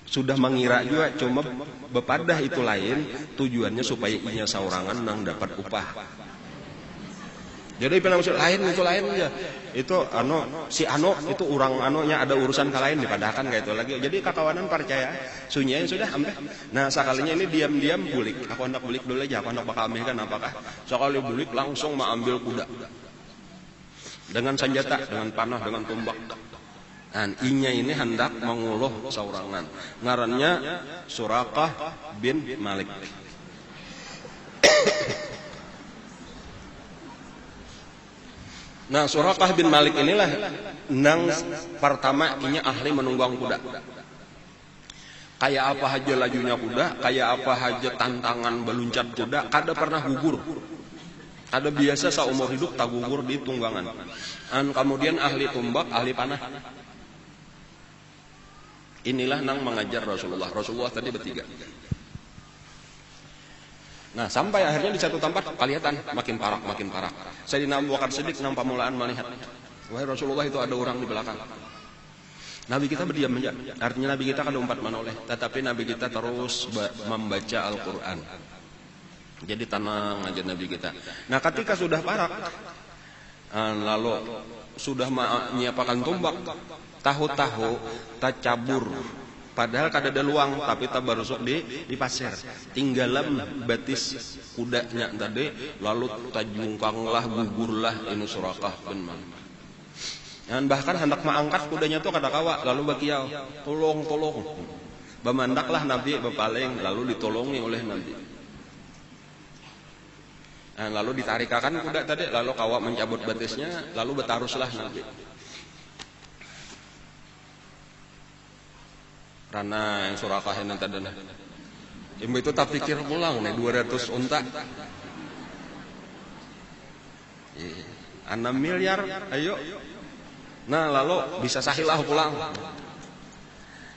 sudah mengira juga cuma bepadah itu lain tujuannya supaya inya saurangan nang dapat upah. Jadi penamaksud lain itu lain aja. Itu si itu orang nya ada urusan ke lain dipadahkan kayak itu lagi. Jadi kakawanan percaya sunyian sudah ampe. Nah, sekalinya ini diam-diam bulik. Aku hendak bulik dulu aja, aku hendak bakal ambilkan apakah. Sekali bulik langsung mengambil kuda. Dengan senjata, dengan panah, dengan tombak. Dan inya ini hendak menguluh saurangan. Ngarannya Suraqah bin Malik. Nah, Suraqah bin Malik inilah nang pertama inya ahli menunggang kuda. Kayak apa aja lajunya kuda, kayak apa aja tantangan beluncat kuda, kada pernah gugur. Ada biasa saumur hidup tagugur di tunggangan. Kemudian ahli tumbak, ahli panah. Inilah nang mengajar Rasulullah. Rasulullah tadi bertiga. Nah, sampai akhirnya di satu tempat kelihatan makin parak. Sayyidina Abu Bakar Siddiq nang pamulaan melihat, wahai Rasulullah, itu ada orang di belakang. Nabi kita berdiam saja. Artinya Nabi kita kan umpat manoleh, tetapi Nabi kita terus membaca Al-Quran. Jadi tenang aja Nabi kita. Nah, ketika sudah parak, lalu sudah menyiapkan tumbak, tahu-tahu tak cabur. Padahal kada ada luang, tapi tak barusuk di pasir. Tinggalan batis kudanya tadi, lalu tajungkanglah, gugurlah ini Surakah bin Malik. Dan bahkan hendak mengangkat kudanya itu kada kawa, lalu bakiau, tolong. Bemandaklah Nabi berpaling, lalu ditolongi oleh Nabi. Nah, lalu ditarikakan kuda tadi, lalu kawa mencabut batisnya, lalu betaruslah Nabi. Karena yang Surakah yang tadi, ibu itu tak pikir pulang nih 200 unta, 6 miliar, ayo. Nah, lalu bisa sahilah pulang.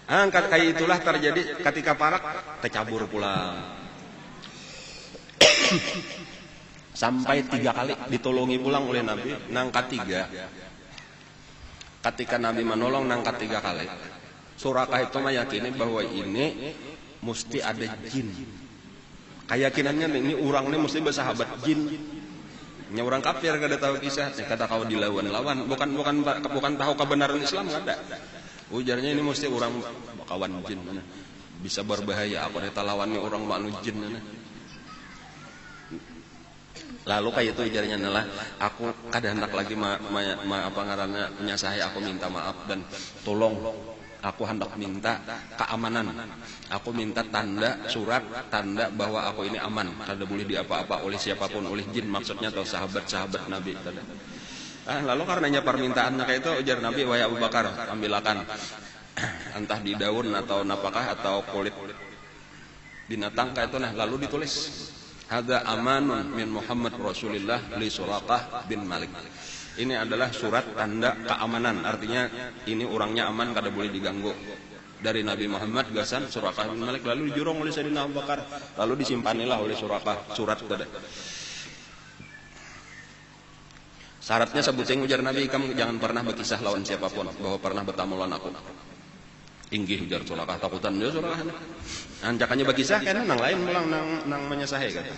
Angkat kayak itulah terjadi ketika parak, tercabur pulang. Sampai 3 kali ditolongi pulang oleh Nabi. Nangkat 3. Ketika Nabi menolong nangkat 3 kali, Surakah itu meyakini bahwa ini mesti ada jin. Keyakinannya ini orang ini mesti bersahabat jin. Nya orang kafir kada tahu kisah, kata kau dilawan-lawan, bukan tahu kebenaran Islam ada. Ujarnya ini mesti orang kawan jin, bisa berbahaya. Aku ada lawannya orang manu jin. Lalu kayak itu ujarnya adalah, aku kada hendak lagi menyasahi, aku minta maaf dan tolong. Aku hendak minta keamanan. Aku minta tanda, surat, tanda bahwa aku ini aman. Kada boleh diapa-apa oleh siapapun, oleh jin maksudnya atau sahabat-sahabat Nabi. Lalu karenanya permintaannya kayak itu, ujar Nabi, wahai Abu Bakar, ambilakan entah di daun atau napakah atau kulit binatang kayak itu. Nah, lalu ditulis, hadza amanun min Muhammad Rasulillah li Surakah bin Malik. Ini adalah surat tanda keamanan, artinya ini orangnya aman, kada boleh diganggu. Dari Nabi Muhammad gasan Surakah bin Malik, lalu dijurung oleh Sayyidina Abu Bakar, lalu disimpanilah oleh Surakah surat tadi. Syaratnya sebuting ujar Nabi, kamu jangan pernah berkisah lawan siapapun bahwa pernah bertamu lawan aku. Inggih ujar Surakah, takutan dia Surakah. Anjakannya berkisah kan nang lain mulang nang menyasahe kata.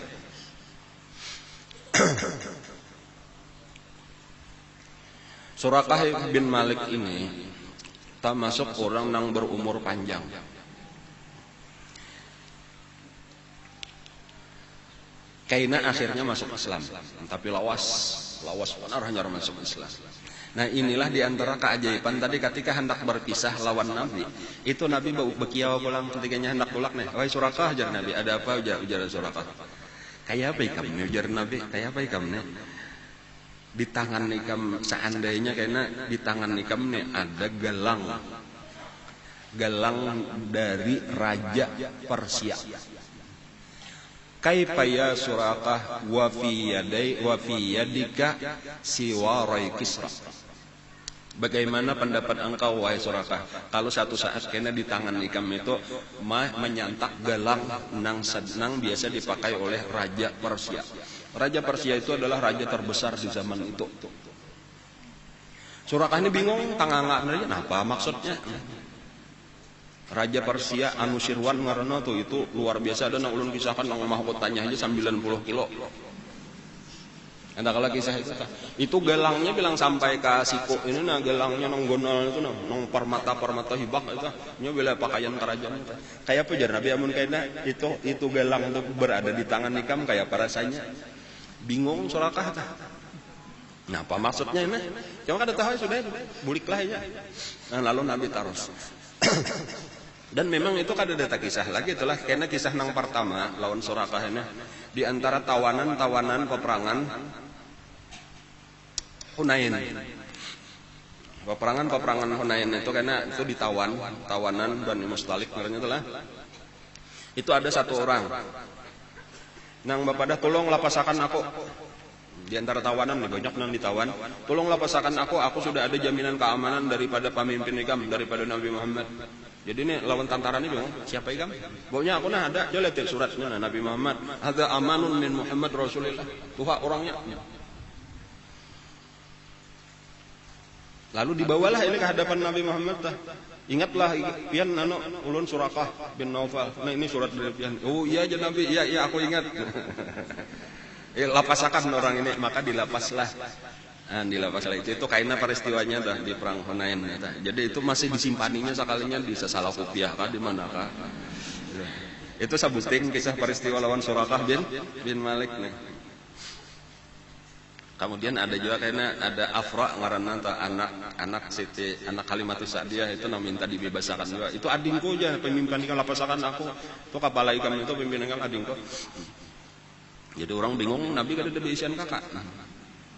Surakah bin Malik ini termasuk orang yang berumur panjang. Kaina akhirnya masuk Islam, tapi lawas benar hanya masuk Islam. Nah, inilah diantara keajaiban tadi ketika hendak berpisah lawan Nabi. Itu Nabi bekiau pulang ketikanya hendak pulang nih. Wahai Surakah, ujar Nabi, ada apa? Ujar Surakah. Kayak apa ikam? Ujar Nabi, kayak apa ikam nih? Di tangan ikam seandainya karena di tangan ikam nih ada galang dari Raja Persia. Kaifa ya Surakah wa fi yadika siwarai Kisra. Bagaimana pendapat engkau wahai Surakah, kalau satu saat kena di tangan ikam itu menyantap galang nang biasa dipakai oleh Raja Persia. Raja Persia itu adalah raja terbesar di zaman itu. Surakah ini bingung, tanganga apa maksudnya? Raja Persia Anusirwan ngaranna tuh itu luar biasa, ada nang ulun kisahkan nang mahkotanya aja 90 kilo. Ada kalau kisah itu galangnya bilang sampai ke siku ini, nah galangnya nang gonal itu nang permata hibak itu nya bela pakaian kerajaan itu. Kayak apa jar Nabi amun kayaknya itu galang itu berada di tangan ikam kayak apa rasanya? Bingung Surakah tah. Nah, apa maksudnya ini? Cuma kada tahu sudah buliklah aja. Nah, lalu Nabi terus. Dan memang itu kada ada kisah lagi, itulah karena kisah nang pertama lawan Surakah ini di antara tawanan peperangan Hunain. Peperangan Hunain itu karena itu tawanan Bani Mustalik namanya itulah. Itu ada satu orang nang bapak dah tolong lapasakan aku. Di antara tawanan nih, banyak yang ditawan. Tolonglah pasakan aku sudah ada jaminan keamanan daripada pemimpin ikam, daripada Nabi Muhammad. Jadi ini lawan tantaran ini bilang, siapa ikam? Pokoknya aku nah ada, dia lihat suratnya nah, Nabi Muhammad. Hadza amanun min Muhammad Rasulullah. Tuha orangnya. Lalu dibawalah ini ke hadapan Nabi Muhammad tah. Ingatlah pian ulun Surakah bin Naufal. Nah ini surat dari pian. Oh iya aja Nabi, iya aku ingat. Lapasakan orang ini, maka dilapaslah. Nah, dilapaslah itu kaina peristiwanya dah di perang Hunain. Jadi itu masih disimpaninya sekalinya di Sasalah Kupiah kah di manakah. Itu sabuting kisah peristiwa lawan Surakah bin Malik nih. Kemudian ada juga karena ada Afra ngaranna anak Siti anak Kalimatus Sa'diyah itu minta dibebasakan juga. Itu adingku aja pemimpin ikam lapasakan aku. Itu kapala ikam itu pemimpin ikam adingku. Jadi orang bingung Nabi kada ada isian kakak.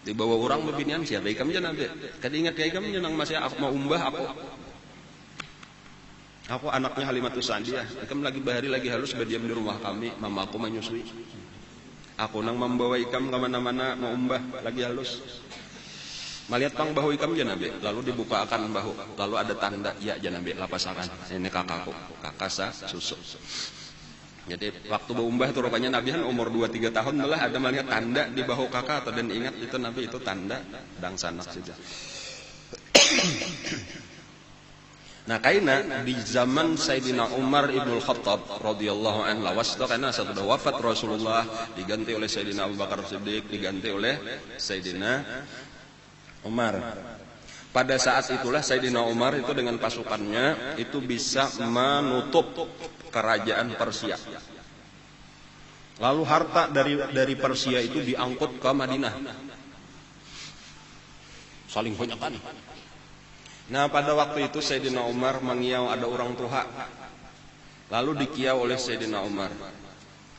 Dibawa orang bebinian siapa ikam aja Nabi. Kada ingat ya ikam jenang masih aku mau umbah aku. Aku anaknya Kalimatus Sa'diyah. Ikam lagi bahari lagi halus berdiam di rumah kami, mamaku menyusui. Aku nang membawa ikam kemana-mana mau umbah lagi halus. Melihat pang bahu ikam janabe, lalu dibukakan bahu, lalu ada tanda ya janabe lapasakan. Ini kakakku, kakak susu. Jadi waktu baumbah itu rupanya Nabi umur 2-3 tahun malah ada melihat tanda di bahu kakak atau dan ingat itu Nabi itu tanda dang sanak saja. Nah kaina di zaman Sayyidina Umar ibnul Khattab radhiyallahu anhu lawas itu karena sudah wafat Rasulullah diganti oleh Sayyidina Abu Bakar Siddiq diganti oleh Sayyidina Umar. Pada saat itulah Sayyidina Umar itu dengan pasukannya itu bisa menutup kerajaan Persia. Lalu harta dari Persia itu diangkut ke Madinah. Saling banyakkan. Nah pada waktu itu Sayyidina Umar mengiau ada orang tua. Lalu dikiau oleh Sayyidina Umar.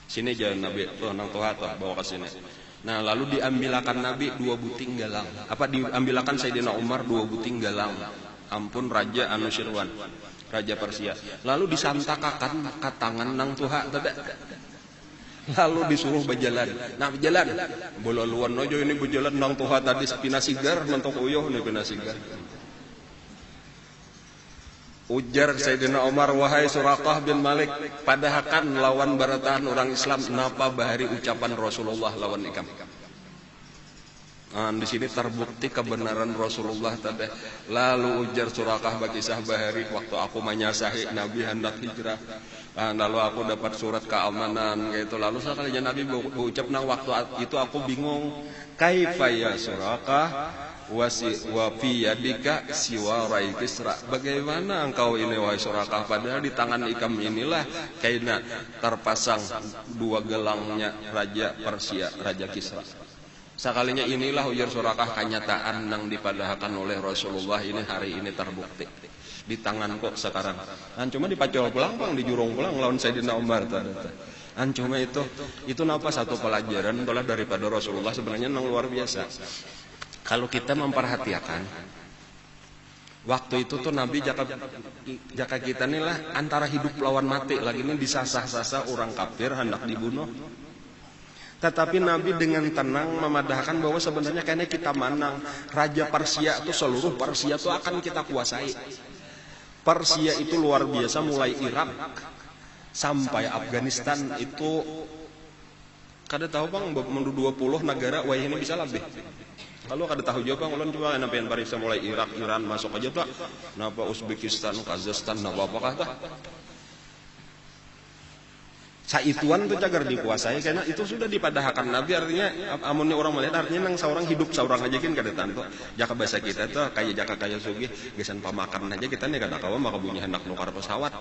Sini jalan Nabi, tuh nang tua tuh bawa ke sini. Nah lalu diambilakan Nabi 2 buting galang. Apa diambilakan Sayyidina Umar 2 buting galang. Ampun Raja Anusirwan, Raja Persia. Lalu disantakakan ke tangan nang tua. Lalu disuruh berjalan. Nah berjalan. Bololuan aja ini berjalan nang tua tadi pina sigar mentok uyuh nih pina sigar. Ujar Sayyidina Umar, wahai Surakah bin Malik, padahakan lawan barataan orang Islam, napa bahari ucapan Rasulullah lawan ikam. Nah, di sini terbukti kebenaran Rasulullah tadi. Lalu ujar Surakah bakisah bahari, waktu aku menyasahi Nabi hendak hijrah. Lalu aku dapat surat keamanan gitu. Lalu sekalinya Nabi berucap, nah waktu itu aku bingung, kaifa ya Surakah? Wa fi yadika siwarai Kisra. Bagaimana engkau ini wahai Surakah, padahal di tangan ikam inilah kaina terpasang 2 gelangnya Raja Persia, Raja Kisra. Sekalinya inilah ujar Surakah kenyataan yang dipadahkan oleh Rasulullah ini hari ini terbukti di tangan kok sekarang. Cuma dipacol pulang bang, dijurung pulang lawan Sayyidina Umar tadi. Cuma itu napa satu pelajaran itulah daripada Rasulullah sebenarnya yang luar biasa. Kalau kita memperhatikan waktu itu tuh Nabi jaka kita nih lah antara hidup lawan mati lagi ini disasah-sasah orang kafir hendak dibunuh. Tetapi Nabi dengan tenang memadahkan bahwa sebenarnya kayaknya kita menang. Raja Persia itu seluruh Persia itu akan kita kuasai. Persia itu luar biasa mulai Irak sampai Afghanistan itu kada tahu bang mendu 20 negara wah ini bisa lebih. Lalu kada tahu juga bang, ulun coba kenapa yang Paris mulai Irak, Iran masuk aja tak? Napa Uzbekistan, Kazakhstan, napa apakah tak? Saituan tuh cagar dikuasai, karena itu sudah dipadahkan Nabi artinya, amunnya orang melihat artinya nang seorang hidup seorang aja kan kada tanto. Jaka bahasa kita tuh kayak jaka kaya sugih, gesan pamakan aja kita nih kada kawa maka bunyi hendak nukar pesawat.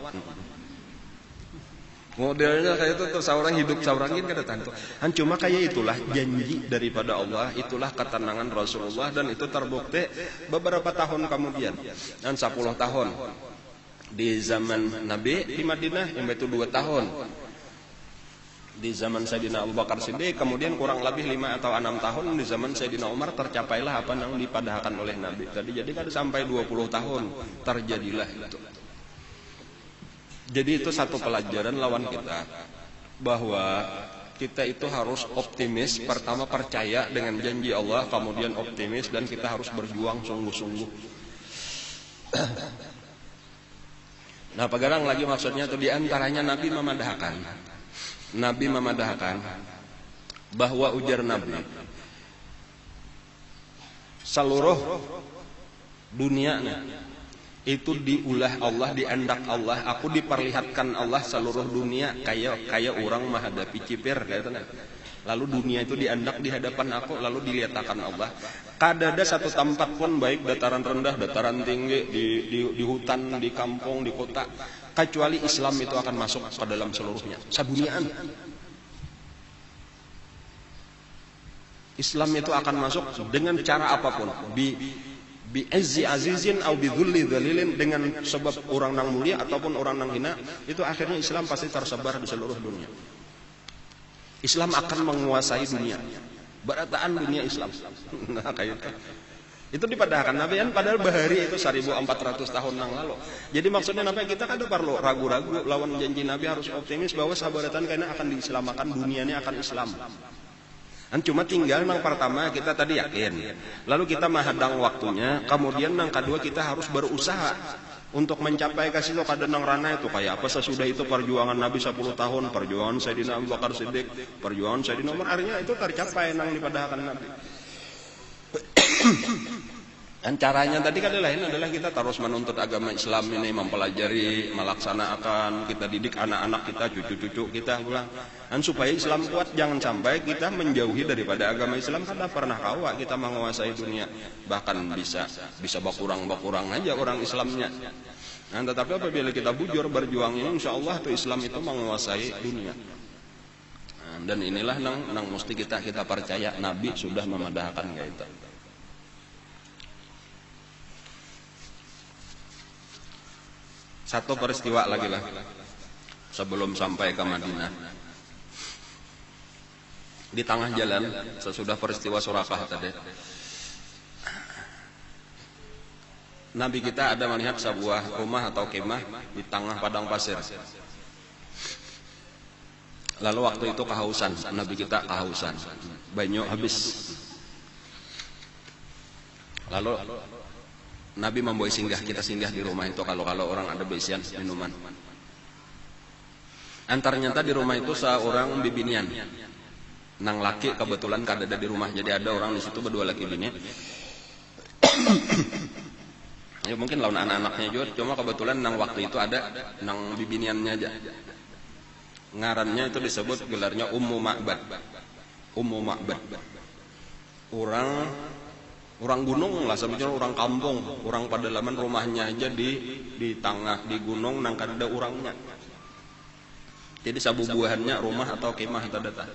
Modelnya kayak itu tuh seorang hidup seorang ini kada tanto. Cuma kayak itulah janji daripada Allah, itulah ketenangan Rasulullah dan itu terbukti beberapa tahun kemudian. Dan 10 tahun di zaman Nabi di Madinah yang itu 2 tahun. Di zaman Sayyidina Abu Bakar Siddiq kemudian kurang lebih 5 atau 6 tahun di zaman Sayyidina Umar tercapailah apa yang dipadahkan oleh Nabi. Tadi jadi kada sampai 20 tahun terjadilah itu. Jadi itu satu pelajaran lawan kita bahwa kita itu harus optimis. Pertama percaya dengan janji Allah, kemudian optimis, dan kita harus berjuang sungguh-sungguh. Nah, pegarang lagi maksudnya itu diantaranya Nabi memadahkan bahwa ujar Nabi, seluruh dunia itu diulah Allah, diendak Allah. Aku diperlihatkan Allah seluruh dunia kayak orang menghadapi cipir gitu. Lalu dunia itu diendak di hadapan aku, lalu dilihatkan Allah. Kadada satu tempat pun, baik dataran rendah, dataran tinggi, di hutan, di kampung, di kota, kecuali Islam itu akan masuk ke dalam seluruhnya, saduniaan. Islam itu akan masuk dengan cara apapun, bi azzi azizin au bi dhulli dhalilin, dengan sebab orang nang mulia ataupun orang nang hina, itu akhirnya Islam pasti tersebar di seluruh dunia. Islam akan menguasai dunia, berataan dunia Islam. Nah, kayak itu dipadahkan Nabi kan, padahal bahari itu 1400 tahun yang lalu. Jadi maksudnya Nabi, kita kan ada perlu ragu-ragu lawan janji Nabi, harus optimis bahwa sabaratan karena akan diislamakan, dunianya akan Islam. Dan cuma tinggal yang pertama kita tadi yakin, lalu kita menghadang waktunya, kemudian yang kedua kita harus berusaha untuk mencapai kasih itu kada nang rana itu kayak apa sesudah itu perjuangan Nabi 10 tahun, perjuangan Sayyidina Abu Bakar Siddiq, perjuangan Sayyidina Umar, akhirnya itu tercapai nang dipadahkan Nabi. Dan caranya tadi kan adalah kita terus menuntut agama Islam ini, mempelajari, melaksanakan, kita didik anak-anak kita, cucu-cucu kita pulang. Dan supaya Islam kuat, jangan sampai kita menjauhi daripada agama Islam, karena pernah kawa kita menguasai dunia, bahkan bisa berkurang aja orang Islamnya. Nah, tetapi apabila kita bujur berjuang ini, insya Allah itu Islam itu menguasai dunia. Nah, dan inilah nang mesti kita percaya, Nabi sudah memadahkan kita. Satu peristiwa lagi lah sebelum sampai ke Madinah. Di tengah jalan sesudah peristiwa Surakah tadi, Nabi kita ada melihat sebuah rumah atau kemah di tengah padang pasir. Lalu waktu itu kehausan, Nabi kita kehausan, banyu habis. Lalu Nabi membawa kita singgah di rumah itu, kalau orang ada besian minuman. Ternyata di rumah itu seorang bibinian, nang laki kebetulan kada ada di rumah, jadi ada orang di situ berdua laki bini. Ya mungkin lawan anak-anaknya juga, cuma kebetulan nang waktu itu ada nang bibiniannya aja. Ngarannya itu disebut gelarnya Ummu Ma'bad. Orang gunung lah, sebenarnya orang kampung, orang pedalaman, rumahnya aja di tengah di gunung, nang kada ada orangnya. Jadi sabubuahannya rumah atau kemah itu data.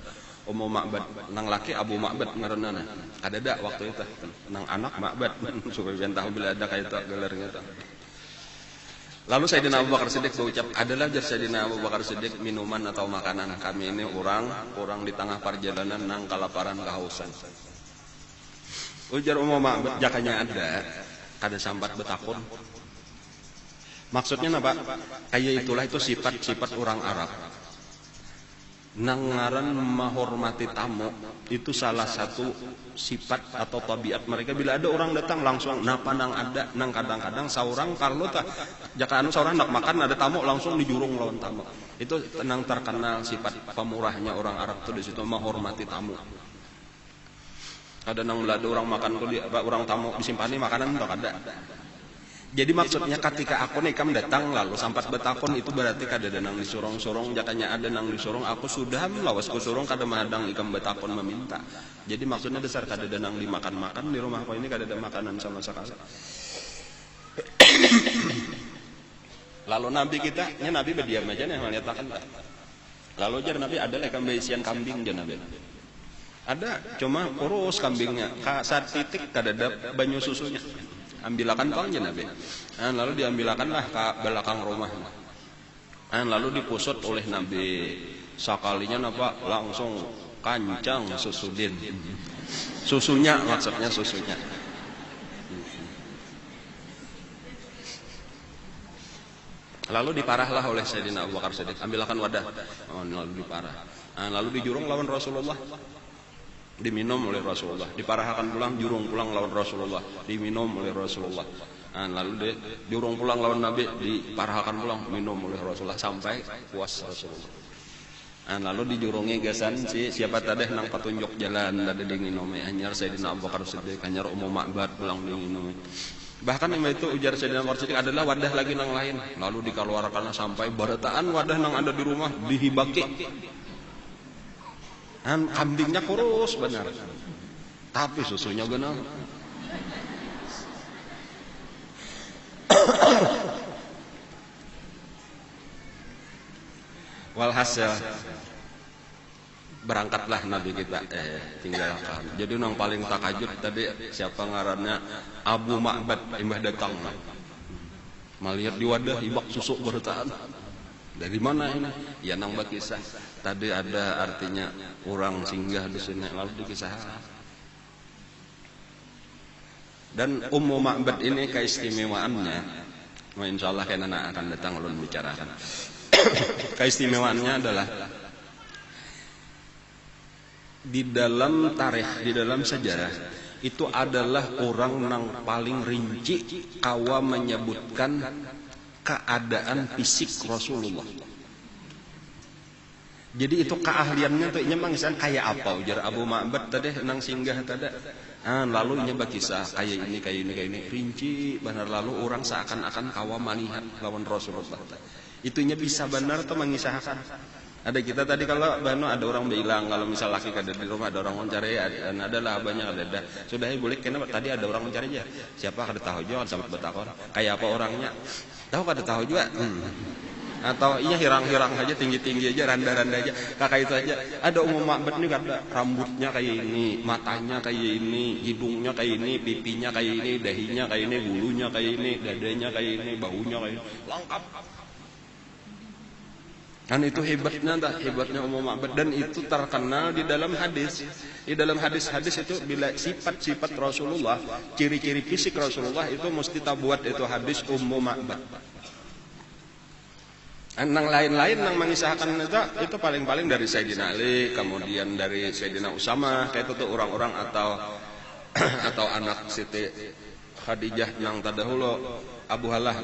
Ummu Ma'bad, nang laki Abu Ma'bad ngaranna. Kada ada waktu itu. Nang anak Ma'bad, supaya bisa tahu bila ada kayak itu gelarnya itu. Lalu Sayyidina Abu Bakar Siddiq berucap, adalah jar Sayyidina Abu Bakar Siddiq minuman atau makanan kami ini orang di tengah perjalanan nang kelaparan kehausan. Ujar Ummu Ma'bad, jakanya ada sambat betakun. Maksudnya apa? Kayak itulah itu sifat orang Arab. Nangaran menghormati tamu itu salah satu sifat atau tabiat mereka. Bila ada orang datang langsung napa nang ada, nang kadang-kadang seorang kalau tak jaka seorang nak makan ada tamu langsung dijurung lawan tamu. Itu nang terkenal sifat pemurahnya orang Arab itu di situ, menghormati tamu. Ada nang ada orang makan tuh orang tamu disimpani makanan atau ada. Jadi maksudnya ketika aku nih kamu datang lalu sampat betakon, itu berarti kada ada nang disorong-sorong, jakanya ada nang disorong, aku sudah melawas ku sorong kada mahadang ikam betakon meminta. Jadi maksudnya dasar kada ada nang dimakan-makan di rumah aku ini, kada ada makanan sama sekali. Lalu Nabi kita, Nabi berdiam aja nih melihatkan. Lalu jar Nabi ada lekam besian kambing jar Nabi. Ada, cuma kurus kambingnya. Saat titik kada ada banyu susunya. Ambilakan pangnya Nabi. Lalu diambilakanlah ke belakang rumah. Lalu dipusut oleh Nabi. Sekalinya napa langsung kancang susudin. Susunya maksudnya susunya. Lalu diparahlah oleh Sayyidina Abu Bakar Siddiq, ambilkan wadah. Lalu diparah. Lalu dijurung lawan Rasulullah, diminum oleh Rasulullah. Diparahkan pulang, jurung pulang lawan Rasulullah, diminum oleh Rasulullah. Lalu jurung pulang lawan Nabi, diparahkan pulang, minum oleh Rasulullah sampai puas Rasulullah. Lalu dijurungi gasan siapa tadi nang patunjuk jalan tadi dinginome anyar Sayyidina Abu Bakar Siddiq, anyar Ummu Ma'bad pulang dinginome. Bahkan yang itu ujar Sayyidina Umar Siddiq adalah wadah lagi nang lain. Lalu dikeluarkan sampai barataan wadah nang ada di rumah dihibaki. Kambingnya kurus benar. Tapi susunya genang. Walhasil berangkatlah Nabi kita tinggalkan. Jadi yang paling takajub tadi siapa ngarannya Abu Ma'bad imbah datang melihat di wadah ibak susu bertaan. Dari mana ini? Ya nang bakisah. Tadi ada artinya orang singgah di sini lalu dikisahkan. Dan Ummu Ma'bad ini keistimewaannya, insyaallah kena akan datang ulun bicarakan. Keistimewaannya adalah di dalam tarikh, di dalam sejarah itu adalah orang yang paling rinci kawa menyebutkan keadaan fisik Rasulullah. Jadi itu keahliannya tuh nyemang kayak apa ujar Abu Ma'bad tadi nang singgah tadi. Lalu nya bakisah kayak ini rinci benar, lalu orang seakan-akan kawa manihat lawan Rasulullah. Itunya bisa benar tuh mengisahkan. Ada kita tadi kalau bano ada orang bilang kalau misal laki ada di rumah ada orang mencari adalah banyak ada. Sudah boleh kenapa tadi ada orang mencari aja. Siapa kada tahu juga sampai bertakon. Kayak apa orangnya? Tahu kada tahu juga. Atau iya hirang-hirang aja tinggi-tinggi aja randa-randa aja. Kakak itu aja. Ada Ummu Ma'bad nih kada rambutnya kayak ini, matanya kayak ini, hidungnya kayak ini, pipinya kayak ini, dahinya kayak ini, bulunya kayak ini, dadanya kayak ini, bahunya kayak ini. Lengkap. Kan itu hebatnya Ummu Ma'bad dan itu terkenal di dalam hadis. Di dalam hadis-hadis itu bila sifat-sifat Rasulullah, ciri-ciri fisik Rasulullah itu mesti tabuat itu hadis Ummu Ma'bad. Nang lain-lain nang mengisahkan itu paling-paling dari Sayyidina Ali, kemudian dari Sayyidina Usama, kayak itu tuh orang-orang atau anak Siti Khadijah nang tadahulu Abu Halah.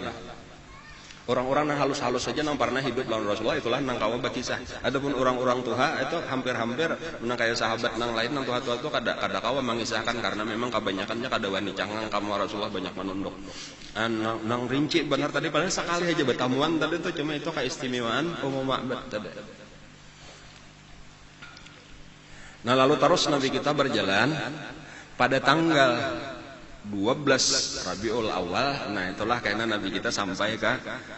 Orang-orang yang halus-halus saja nang pernah hidup lawan Rasulullah itulah nang kawa bakisah. Adapun orang-orang tua itu hampir-hampir nang kayak sahabat nang lain nang tua-tua itu kada kawa mengisahkan karena memang kebanyakannya kada wani cangang kamu Rasulullah banyak menunduk. Nang rinci benar tadi paling sekali aja bertamuan tadi itu cuma itu keistimewaan Ummu Ma'bad tadi. Nah lalu terus Nabi kita berjalan pada tanggal 12 Rabiul Awal. Nah itulah karena Nabi kita sampai ke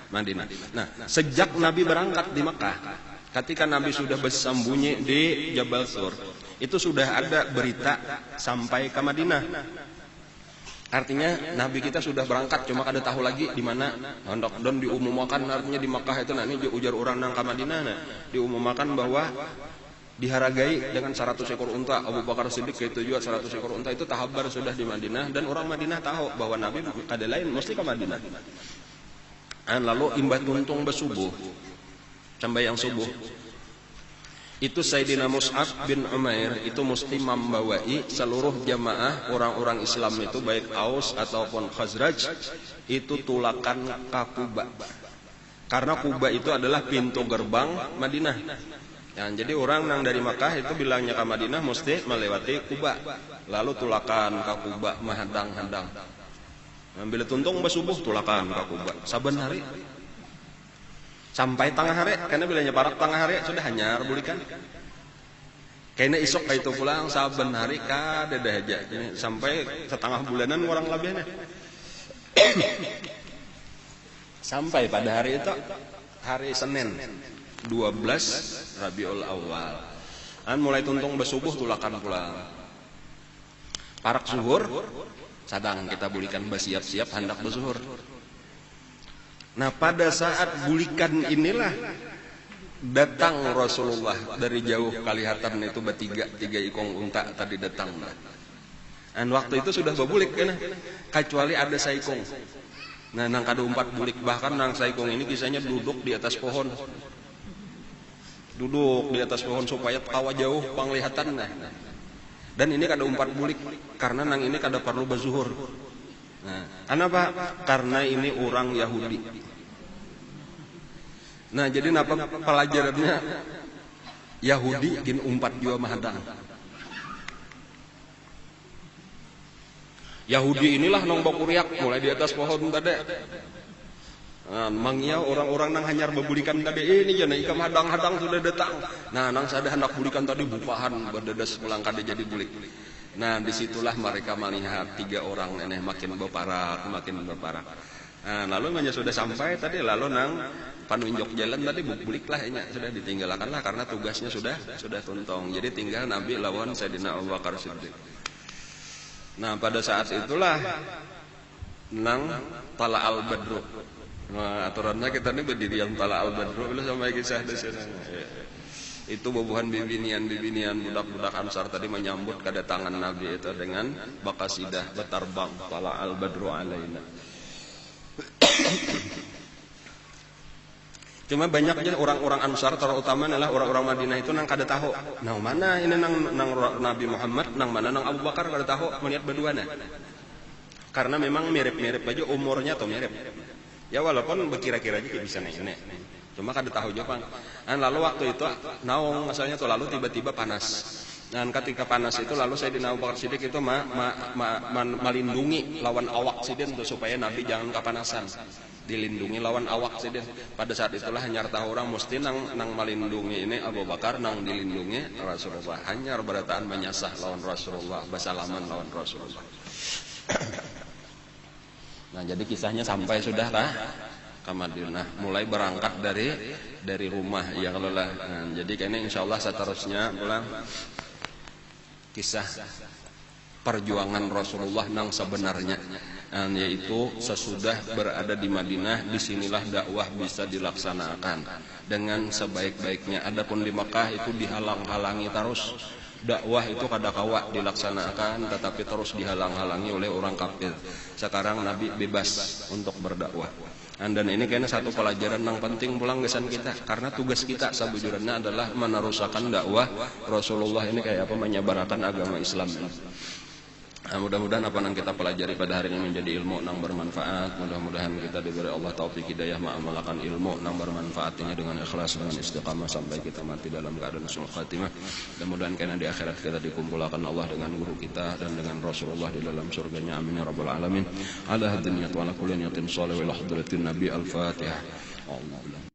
Madinah. Nah sejak Nabi berangkat di Mekah, ketika Nabi sudah bersembunyi di Jabal Sur, itu sudah ada berita sampai ke Madinah. Artinya Nabi kita sudah berangkat, cuma kada tahu lagi di mana. Dan diumumkan artinya di Mekah itu nanti ujar orang nang ke Madinah. Nah, diumumkan bahwa dihargai dengan 100 ekor unta. Abu Bakar Siddiq itu juga 100 ekor unta itu tahabar sudah di Madinah dan orang Madinah tahu bahwa Nabi kada lain mesti ke Madinah. Lalu imbah tuntung bersubuh sampai yang subuh itu Sayyidina Mus'ab bin Umair itu mesti membawai seluruh jamaah orang-orang Islam itu baik Aus ataupun Khazraj itu tulakan ke Kuba. Karena Kuba itu adalah pintu gerbang Madinah. Ya, jadi orang yang dari Makkah itu bilangnya ke Madinah mesti melewati Kuba. Lalu tulakan ke Kuba menghadang-hadang. Bila tuntung bersubuh tulakan ke Kuba. Saben hari sampai tengah hari, karena bilangnya parak tengah hari sudah hanyar bulikan. Kayaknya isok kayak itu pulang saben hari kada dah aja. Sampai setengah bulanan orang lebihnya. Sampai pada hari itu hari Senin 12 Rabiul Awal. Mulai tuntung bersubuh tulakan pulang. Parak zuhur sadang kita bulikan bersiap-siap hendak berzuhur. Nah pada saat bulikan inilah datang Rasulullah dari jauh kelihatan itu tiga ikong unta tadi datang. Dan waktu itu sudah berbulik kan, kecuali ada saikong. Nah, nang kada umpat bulik, bahkan nang saikong ini kisahnya duduk di atas pohon. Duduk di atas pohon supaya tawa jauh penglihatan. Nah. Dan ini kada umpat bulik karena nang ini kada perlu berzuhur. Nah, kenapa? Karena ini orang Yahudi. Nah, jadi napa pelajarannya? Yahudi kin umpat jua mahadang. Yahudi inilah nong bakuriak mulai di atas pohon tadi. Nah, mangia orang-orang nang hanyar bebulikan tadi ini jana ikam hadang-hadang sudah datang. Nah, nang sada hendak bulikan tadi bupahan berdedes pulang kada jadi bulik. Nah, disitulah mereka melihat 3 orang nenek makin berparak. Nah, lalu hanya sudah sampai tadi lalu nang panunjuk jalan tadi buliklah ini sudah ditinggalkanlah karena tugasnya sudah tuntong. Jadi tinggal Nabi lawan Sayyidina Abu Bakar Siddiq. Nah, pada saat itulah nang tala al-badru. Nah, aturannya kita ini berdiri yang tala al-badru bila sampai kisah di sana. Itu bubuhan bibinian budak-budak Ansar tadi menyambut kedatangan Nabi itu dengan bakasidah bertarbang tala al-badru alaina. Cuma banyaknya orang-orang Ansar terutama adalah orang-orang Madinah itu nang kada tahu. Nang mana ini nang Nabi Muhammad, nang mana nang Abu Bakar kada tahu melihat berduana. Karena memang mirip-mirip aja umurnya atau mirip. Ya walaupun berkira-kira aja bisa nenek. Cuma kada tahu juga. Dan lalu waktu itu naung asalnya tuh lalu tiba-tiba panas. Dan ketika panas itu lalu Sayyidina Abu Bakar Siddiq itu melindungi lawan awak sidin tuh supaya Nabi jangan kepanasan. Dilindungi lawan awak sidin. Pada saat itulah hanyar tahu orang mesti nang melindungi ini Abu Bakar nang dilindungi Rasulullah. Hanyar berataan menyasah lawan Rasulullah, basalaman lawan Rasulullah. Nah, jadi kisahnya sampai sudah lah ke Madinah, mulai berangkat dari rumah ya kalau lah. Nah, jadi kayaknya insyaallah seterusnya pulang kisah perjuangan Rasulullah nang sebenarnya, yaitu sesudah berada di Madinah, disinilah dakwah bisa dilaksanakan dengan sebaik-baiknya. Adapun di Mekah itu dihalang-halangi terus. Dakwah itu kadakawa dilaksanakan tetapi terus dihalang-halangi oleh orang kafir. Sekarang Nabi bebas untuk berdakwah. Dan ini kayaknya satu pelajaran yang penting pulang kesan kita, karena tugas kita sabujurnya adalah meneruskan dakwah Rasulullah ini kayak apa, menyebarkan agama Islam. Nah, mudah-mudahan apa yang kita pelajari pada hari ini menjadi ilmu yang bermanfaat. Mudah-mudahan kita diberi Allah taufik hidayah mengamalkan ilmu yang bermanfaat ini dengan ikhlas, dengan istiqamah sampai kita mati dalam keadaan husnul khatimah. Dan mudah-mudahan karena di akhirat kita dikumpulkan Allah dengan guru kita dan dengan Rasulullah di dalam surganya. Amin ya rabbal alamin. Ala hadiniyat wa ala kulli niyatin shalih wa ila hadratin Nabi al-Fatihah.